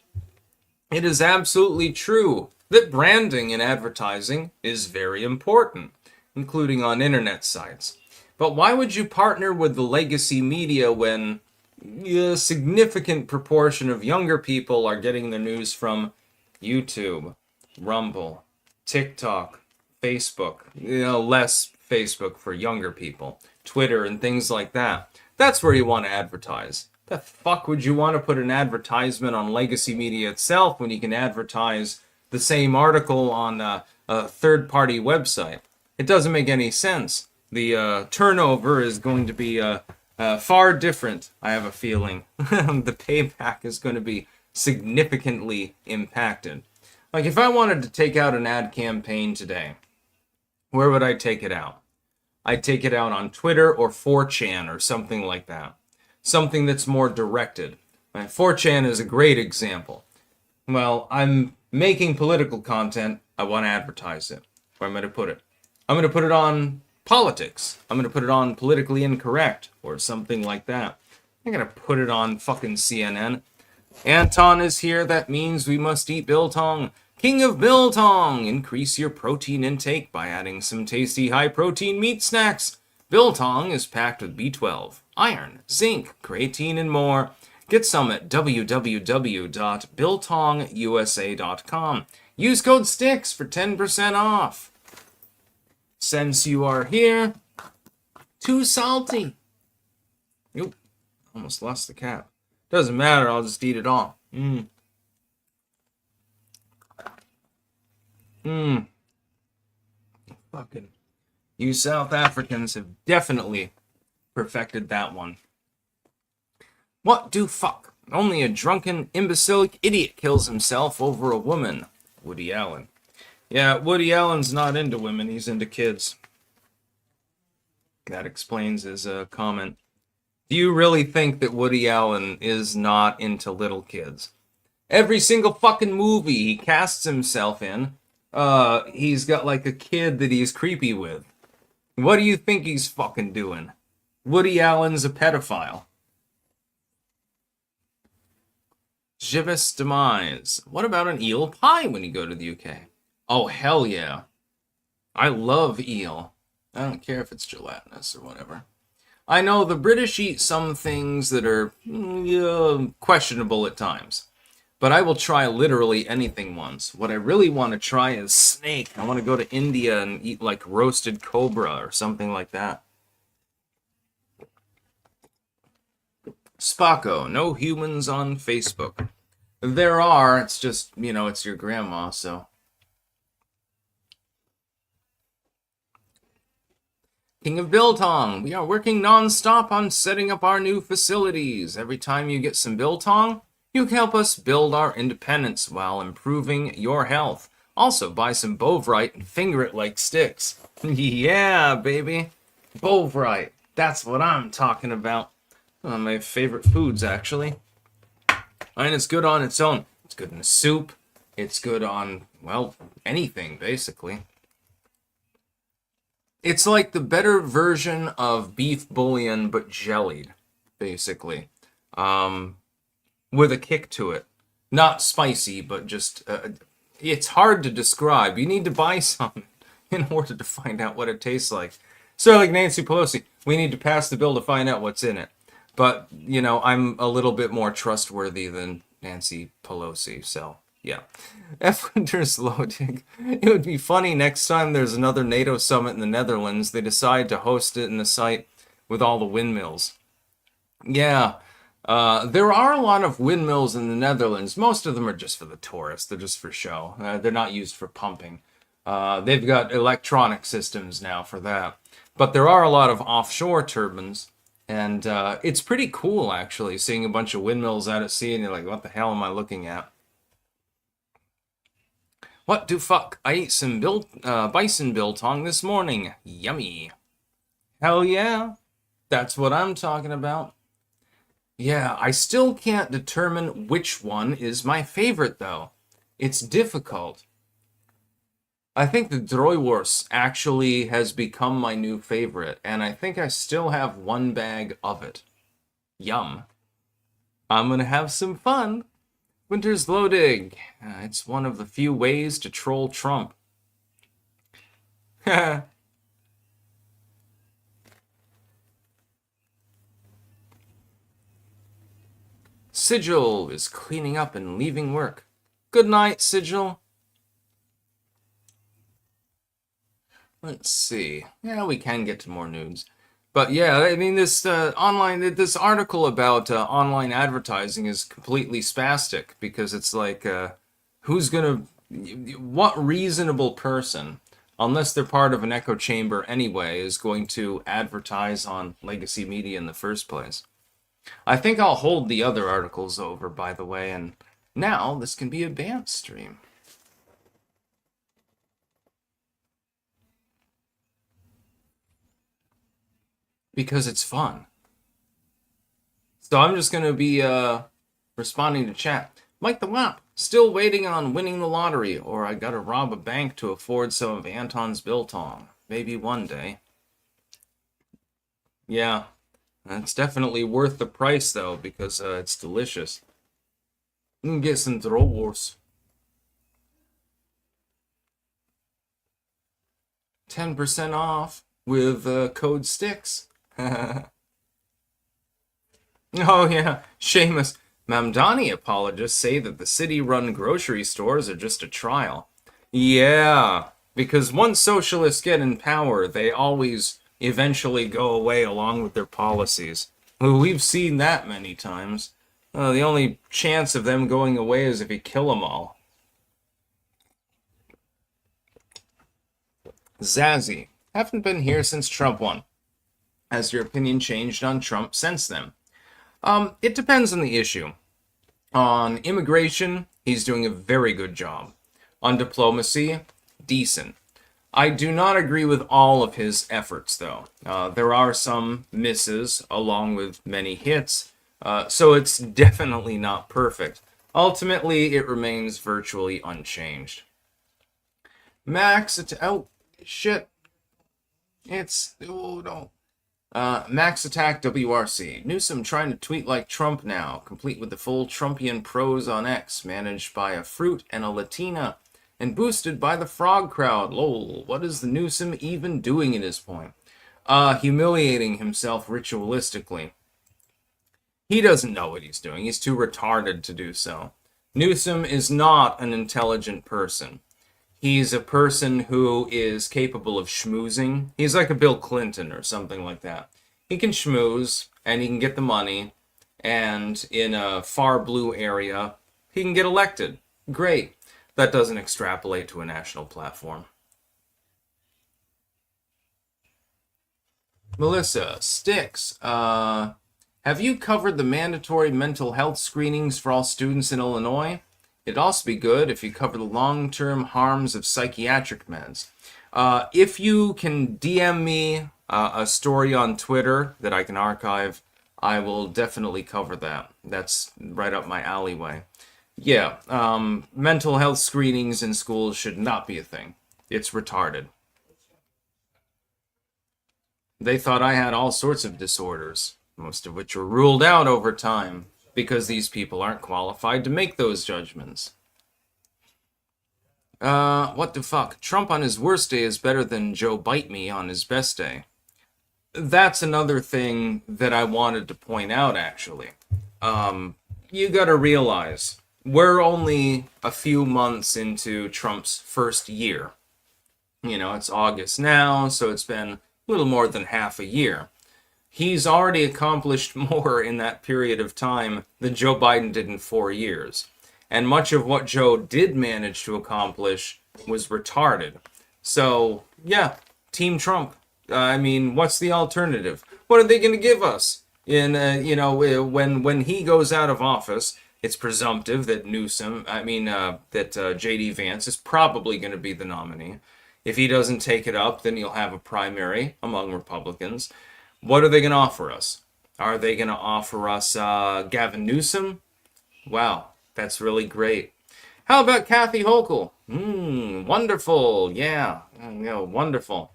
It is absolutely true that branding and advertising is very important, including on internet sites. But why would you partner with the legacy media when a significant proportion of younger people are getting their news from YouTube, Rumble, TikTok, Facebook, less Facebook for younger people, Twitter and things like that? That's where you want to advertise. The fuck would you want to put an advertisement on legacy media itself when you can advertise the same article on a third-party website? It doesn't make any sense. The turnover is going to be far different, I have a feeling. The payback is going to be significantly impacted. Like, if I wanted to take out an ad campaign today, where would I take it out? I'd take it out on Twitter or 4chan or something like that. Something that's more directed. 4chan is a great example. Well, I'm making political content. I want to advertise it. Where am I going to put it? I'm going to put it on politics. I'm going to put it on politically incorrect or something like that. I'm going to put it on fucking CNN. Anton is here. That means we must eat biltong. King of biltong. Increase your protein intake by adding some tasty high-protein meat snacks. Biltong is packed with B12, iron, zinc, creatine, and more. Get some at www.biltongusa.com. Use code STICKS for 10% off. Since you are here, too salty. Oop, almost lost the cap. Doesn't matter, I'll just eat it all. Fucking you South Africans have definitely perfected that one. What do fuck? Only a drunken, imbecilic idiot kills himself over a woman. Woody Allen. Yeah, Woody Allen's not into women, he's into kids. That explains his comment. Do you really think that Woody Allen is not into little kids? Every single fucking movie he casts himself in, he's got like a kid that he's creepy with. What do you think he's fucking doing? Woody Allen's a pedophile. Gibbous demise. What about an eel pie when you go to the UK? Oh, hell yeah. I love eel. I don't care if it's gelatinous or whatever. I know the British eat some things that are questionable at times. But I will try literally anything once. What I really want to try is snake. I want to go to India and eat like roasted cobra or something like that. Spocko, no humans on Facebook. There are, it's just, it's your grandma, so. King of Biltong, we are working non-stop on setting up our new facilities. Every time you get some biltong, you can help us build our independence while improving your health. Also, buy some Bovrite and finger it like sticks. Yeah, baby. Bovrite. That's what I'm talking about. One of my favorite foods, actually. And it's good on its own. It's good in a soup. It's good on, well, anything, basically. It's like the better version of beef bouillon, but jellied, basically. With a kick to it. Not spicy, but just... it's hard to describe. You need to buy some in order to find out what it tastes like. So like Nancy Pelosi, we need to pass the bill to find out what's in it. But, I'm a little bit more trustworthy than Nancy Pelosi, so, yeah. F. Winter's loading. It would be funny next time there's another NATO summit in the Netherlands, they decide to host it in the site with all the windmills. Yeah. There are a lot of windmills in the Netherlands. Most of them are just for the tourists. They're just for show. They're not used for pumping. They've got electronic systems now for that. But there are a lot of offshore turbines. And it's pretty cool, actually, seeing a bunch of windmills out at sea, and you're like, what the hell am I looking at? What do fuck? I ate some bison biltong this morning. Yummy. Hell yeah. That's what I'm talking about. Yeah, I still can't determine which one is my favorite, though. It's difficult. I think the Droiwurst actually has become my new favorite, and I think I still have one bag of it. Yum. I'm gonna have some fun. Winter's loading. It's one of the few ways to troll Trump. Sigil is cleaning up and leaving work. Good night, Sigil. Let's see. Yeah, we can get to more nudes. But yeah, I mean, this this article about online advertising is completely spastic, because it's like, what reasonable person, unless they're part of an echo chamber anyway, is going to advertise on legacy media in the first place? I think I'll hold the other articles over, by the way, and now this can be a band stream. Because it's fun. So I'm just going to be responding to chat. Mike the Wap, still waiting on winning the lottery, or I gotta rob a bank to afford some of Anton's biltong. Maybe one day. Yeah, it's definitely worth the price, though, because it's delicious. You can get some Droiwurst. 10% off with code STICKS. Oh yeah, Seamus. Mamdani apologists say that the city-run grocery stores are just a trial. Yeah, because once socialists get in power, they always eventually go away along with their policies. We've seen that many times. The only chance of them going away is if you kill them all. Zazzy, haven't been here since Trump won. Has your opinion changed on Trump since then? It depends on the issue. On immigration, he's doing a very good job. On diplomacy, decent. I do not agree with all of his efforts, though. There are some misses, along with many hits, so it's definitely not perfect. Ultimately, it remains virtually unchanged. Oh, shit. Oh no. Max Attack WRC. Newsom trying to tweet like Trump now, complete with the full Trumpian prose on X, managed by a fruit and a Latina, and boosted by the frog crowd. Lol, what is the Newsom even doing at this point? Humiliating himself ritualistically. He doesn't know what he's doing. He's too retarded to do so. Newsom is not an intelligent person. He's a person who is capable of schmoozing. He's like a Bill Clinton or something like that. He can schmooze, and he can get the money, and in a far blue area, he can get elected. Great. That doesn't extrapolate to a national platform. Melissa, Sticks, have you covered the mandatory mental health screenings for all students in Illinois? It'd also be good if you cover the long-term harms of psychiatric meds. If you can DM me a story on Twitter that I can archive, I will definitely cover that. That's right up my alleyway. Yeah, mental health screenings in schools should not be a thing. It's retarded. They thought I had all sorts of disorders, most of which were ruled out over time, because these people aren't qualified to make those judgments. What the fuck? Trump on his worst day is better than Joe Bite Me on his best day. That's another thing that I wanted to point out, actually. You gotta realize, we're only a few months into Trump's first year. You know, it's August now, so it's been a little more than half a year. He's already accomplished more in that period of time than Joe Biden did in 4 years. And much of what Joe did manage to accomplish was retarded. So, yeah, Team Trump. I mean, what's the alternative? What are they going to give us? When he goes out of office, it's presumptive that J.D. Vance is probably going to be the nominee. If he doesn't take it up, then you'll have a primary among Republicans. What are they going to offer us? Are they going to offer us Gavin Newsom? Wow, that's really great. How about Kathy Hochul? Wonderful. Yeah, wonderful.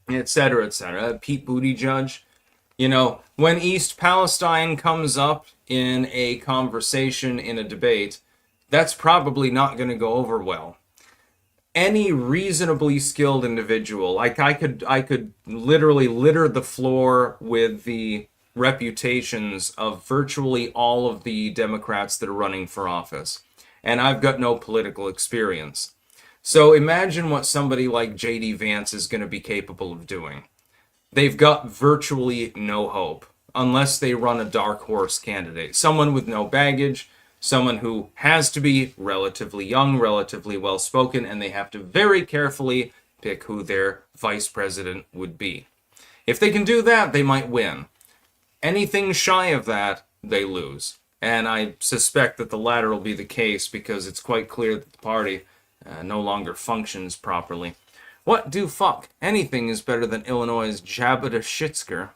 Etc., etc. Pete Buttigieg. You know, when East Palestine comes up in a conversation, in a debate, that's probably not going to go over well. Any reasonably skilled individual, like I could literally litter the floor with the reputations of virtually all of the Democrats that are running for office. And I've got no political experience. So imagine what somebody like J.D. Vance is going to be capable of doing. They've got virtually no hope, unless they run a dark horse candidate. Someone with no baggage, someone who has to be relatively young, relatively well-spoken, and they have to very carefully pick who their vice president would be. If they can do that, they might win. Anything shy of that, they lose. And I suspect that the latter will be the case because it's quite clear that the party no longer functions properly. What do fuck? Anything is better than Illinois' Jabba the Shitzker.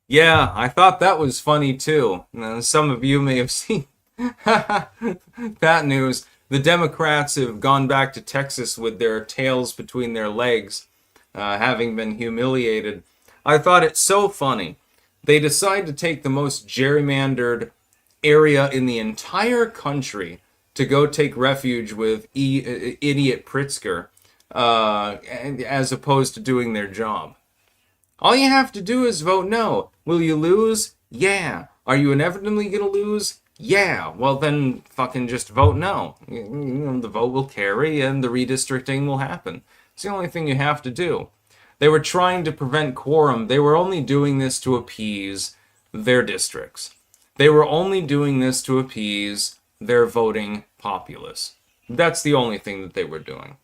Yeah, I thought that was funny too. Some of you may have seen that news. The Democrats have gone back to Texas with their tails between their legs, having been humiliated. I thought it so funny. They decide to take the most gerrymandered area in the entire country to go take refuge with idiot Pritzker, as opposed to doing their job. All you have to do is vote no. Will you lose? Yeah. Are you inevitably going to lose? Yeah. Well, then fucking just vote no. The vote will carry and the redistricting will happen. It's the only thing you have to do. They were trying to prevent quorum. They were only doing this to appease their districts. They were only doing this to appease their voting populace. That's the only thing that they were doing.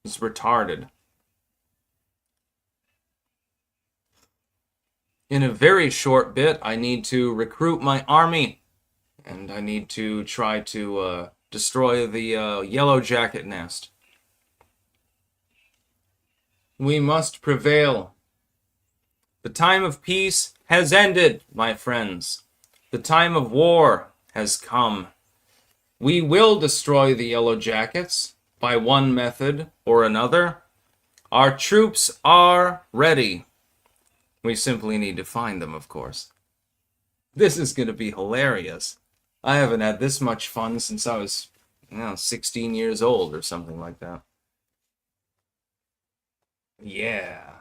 It's retarded. In a very short bit, I need to recruit my army, and I need to try to destroy the yellow jacket nest. We must prevail. The time of peace has ended, my friends. The time of war has come. We will destroy the yellow jackets by one method or another. Our troops are ready. We simply need to find them, of course. This is going to be hilarious. I haven't had this much fun since I was, 16 years old or something like that. Yeah.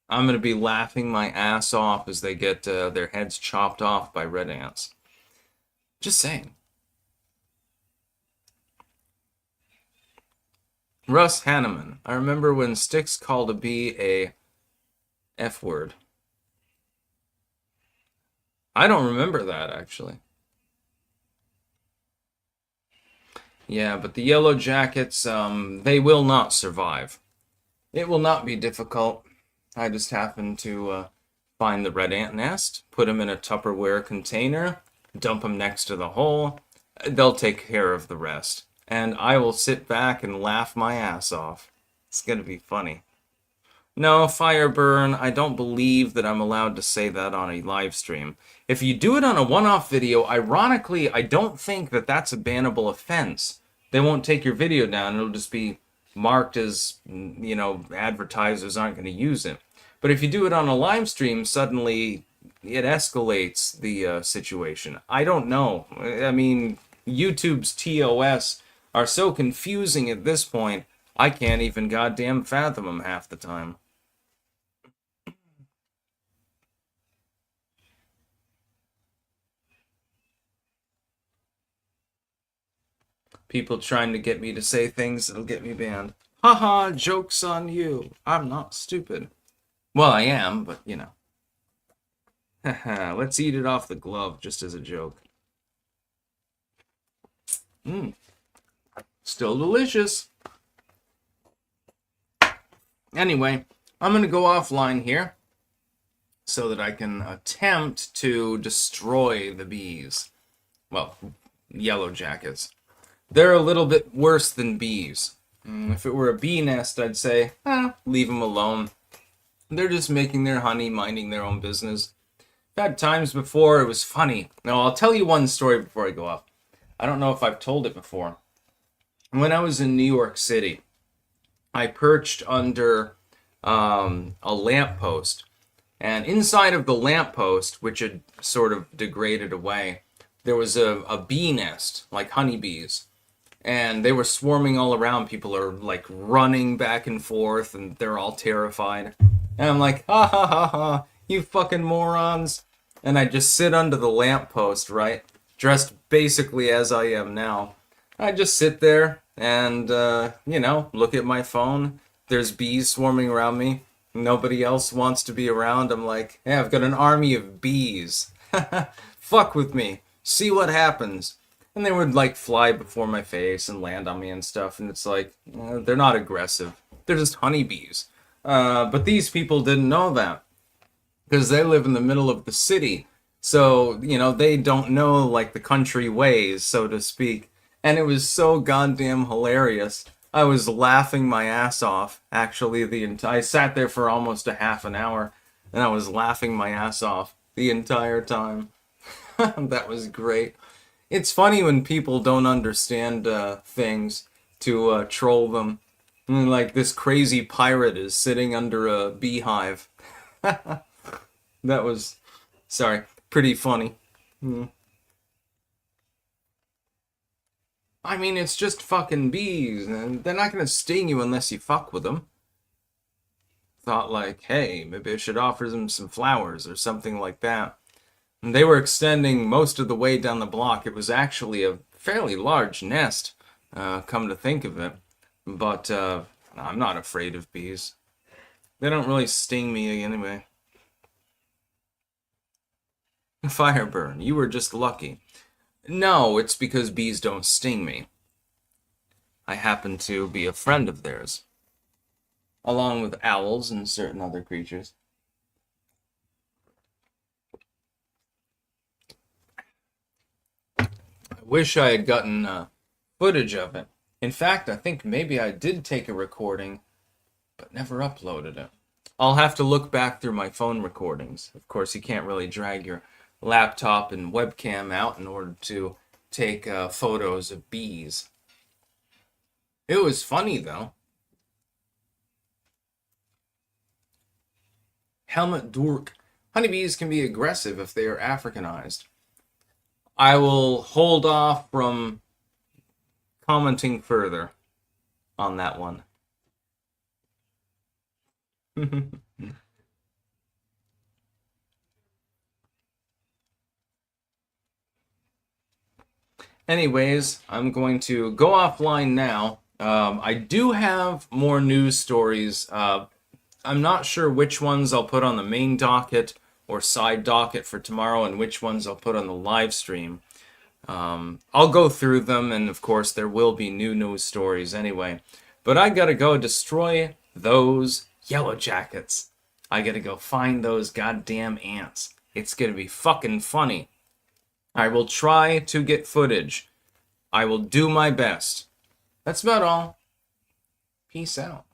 I'm going to be laughing my ass off as they get their heads chopped off by red ants. Just saying. Russ Hanneman. I remember when Styx called a bee a F word. I don't remember that, actually. Yeah, but the yellow jackets, they will not survive. It will not be difficult. I just happen to find the red ant nest, put them in a Tupperware container, dump them next to the hole. They'll take care of the rest. And I will sit back and laugh my ass off. It's going to be funny. No, Fireburn, I don't believe that I'm allowed to say that on a live stream. If you do it on a one-off video, ironically, I don't think that that's a bannable offense. They won't take your video down. It'll just be marked as, advertisers aren't going to use it. But if you do it on a live stream, suddenly it escalates the situation. I don't know. I mean, YouTube's TOS are so confusing at this point, I can't even goddamn fathom them half the time. People trying to get me to say things that'll get me banned. Haha, joke's on you. I'm not stupid. Well, I am, but Haha, let's eat it off the glove just as a joke. Still delicious. Anyway, I'm going to go offline here so that I can attempt to destroy the bees. Well, yellow jackets. They're a little bit worse than bees. If it were a bee nest, I'd say, leave them alone. They're just making their honey, minding their own business. I've had times before, it was funny. Now, I'll tell you one story before I go off. I don't know if I've told it before. When I was in New York City, I perched under a lamppost. And inside of the lamppost, which had sort of degraded away, there was a bee nest, like honeybees. And they were swarming all around. People are like running back and forth, and they're all terrified. And I'm like, ha ha ha ha, you fucking morons. And I just sit under the lamppost, right? Dressed basically as I am now. I just sit there and, look at my phone. There's bees swarming around me. Nobody else wants to be around. I'm like, hey, I've got an army of bees. Fuck with me. See what happens. And they would like fly before my face and land on me and stuff. And it's like, they're not aggressive. They're just honeybees. But these people didn't know that. Because they live in the middle of the city. So, they don't know like the country ways, so to speak. And it was so goddamn hilarious. I was laughing my ass off, actually. I sat there for almost a half an hour. And I was laughing my ass off the entire time. That was great. It's funny when people don't understand things to troll them. And, like this crazy pirate is sitting under a beehive. That was, pretty funny. I mean, it's just fucking bees, and they're not gonna sting you unless you fuck with them. Thought like, hey, maybe I should offer them some flowers or something like that. And they were extending most of the way down the block. It was actually a fairly large nest, come to think of it. But I'm not afraid of bees. They don't really sting me anyway. Fireburn, you were just lucky. No, it's because bees don't sting me. I happen to be a friend of theirs. Along with owls and certain other creatures. Wish I had gotten footage of it. In fact, I think maybe I did take a recording, but never uploaded it. I'll have to look back through my phone recordings. Of course, you can't really drag your laptop and webcam out in order to take photos of bees. It was funny, though. Helmut Durk. Honeybees can be aggressive if they are Africanized. I will hold off from commenting further on that one. Anyways, I'm going to go offline now. I do have more news stories. I'm not sure which ones I'll put on the main docket or side docket for tomorrow and which ones I'll put on the live stream. I'll go through them, and of course there will be new news stories anyway. But I gotta go destroy those yellow jackets. I gotta go find those goddamn ants. It's gonna be fucking funny. I will try to get footage. I will do my best. That's about all. Peace out.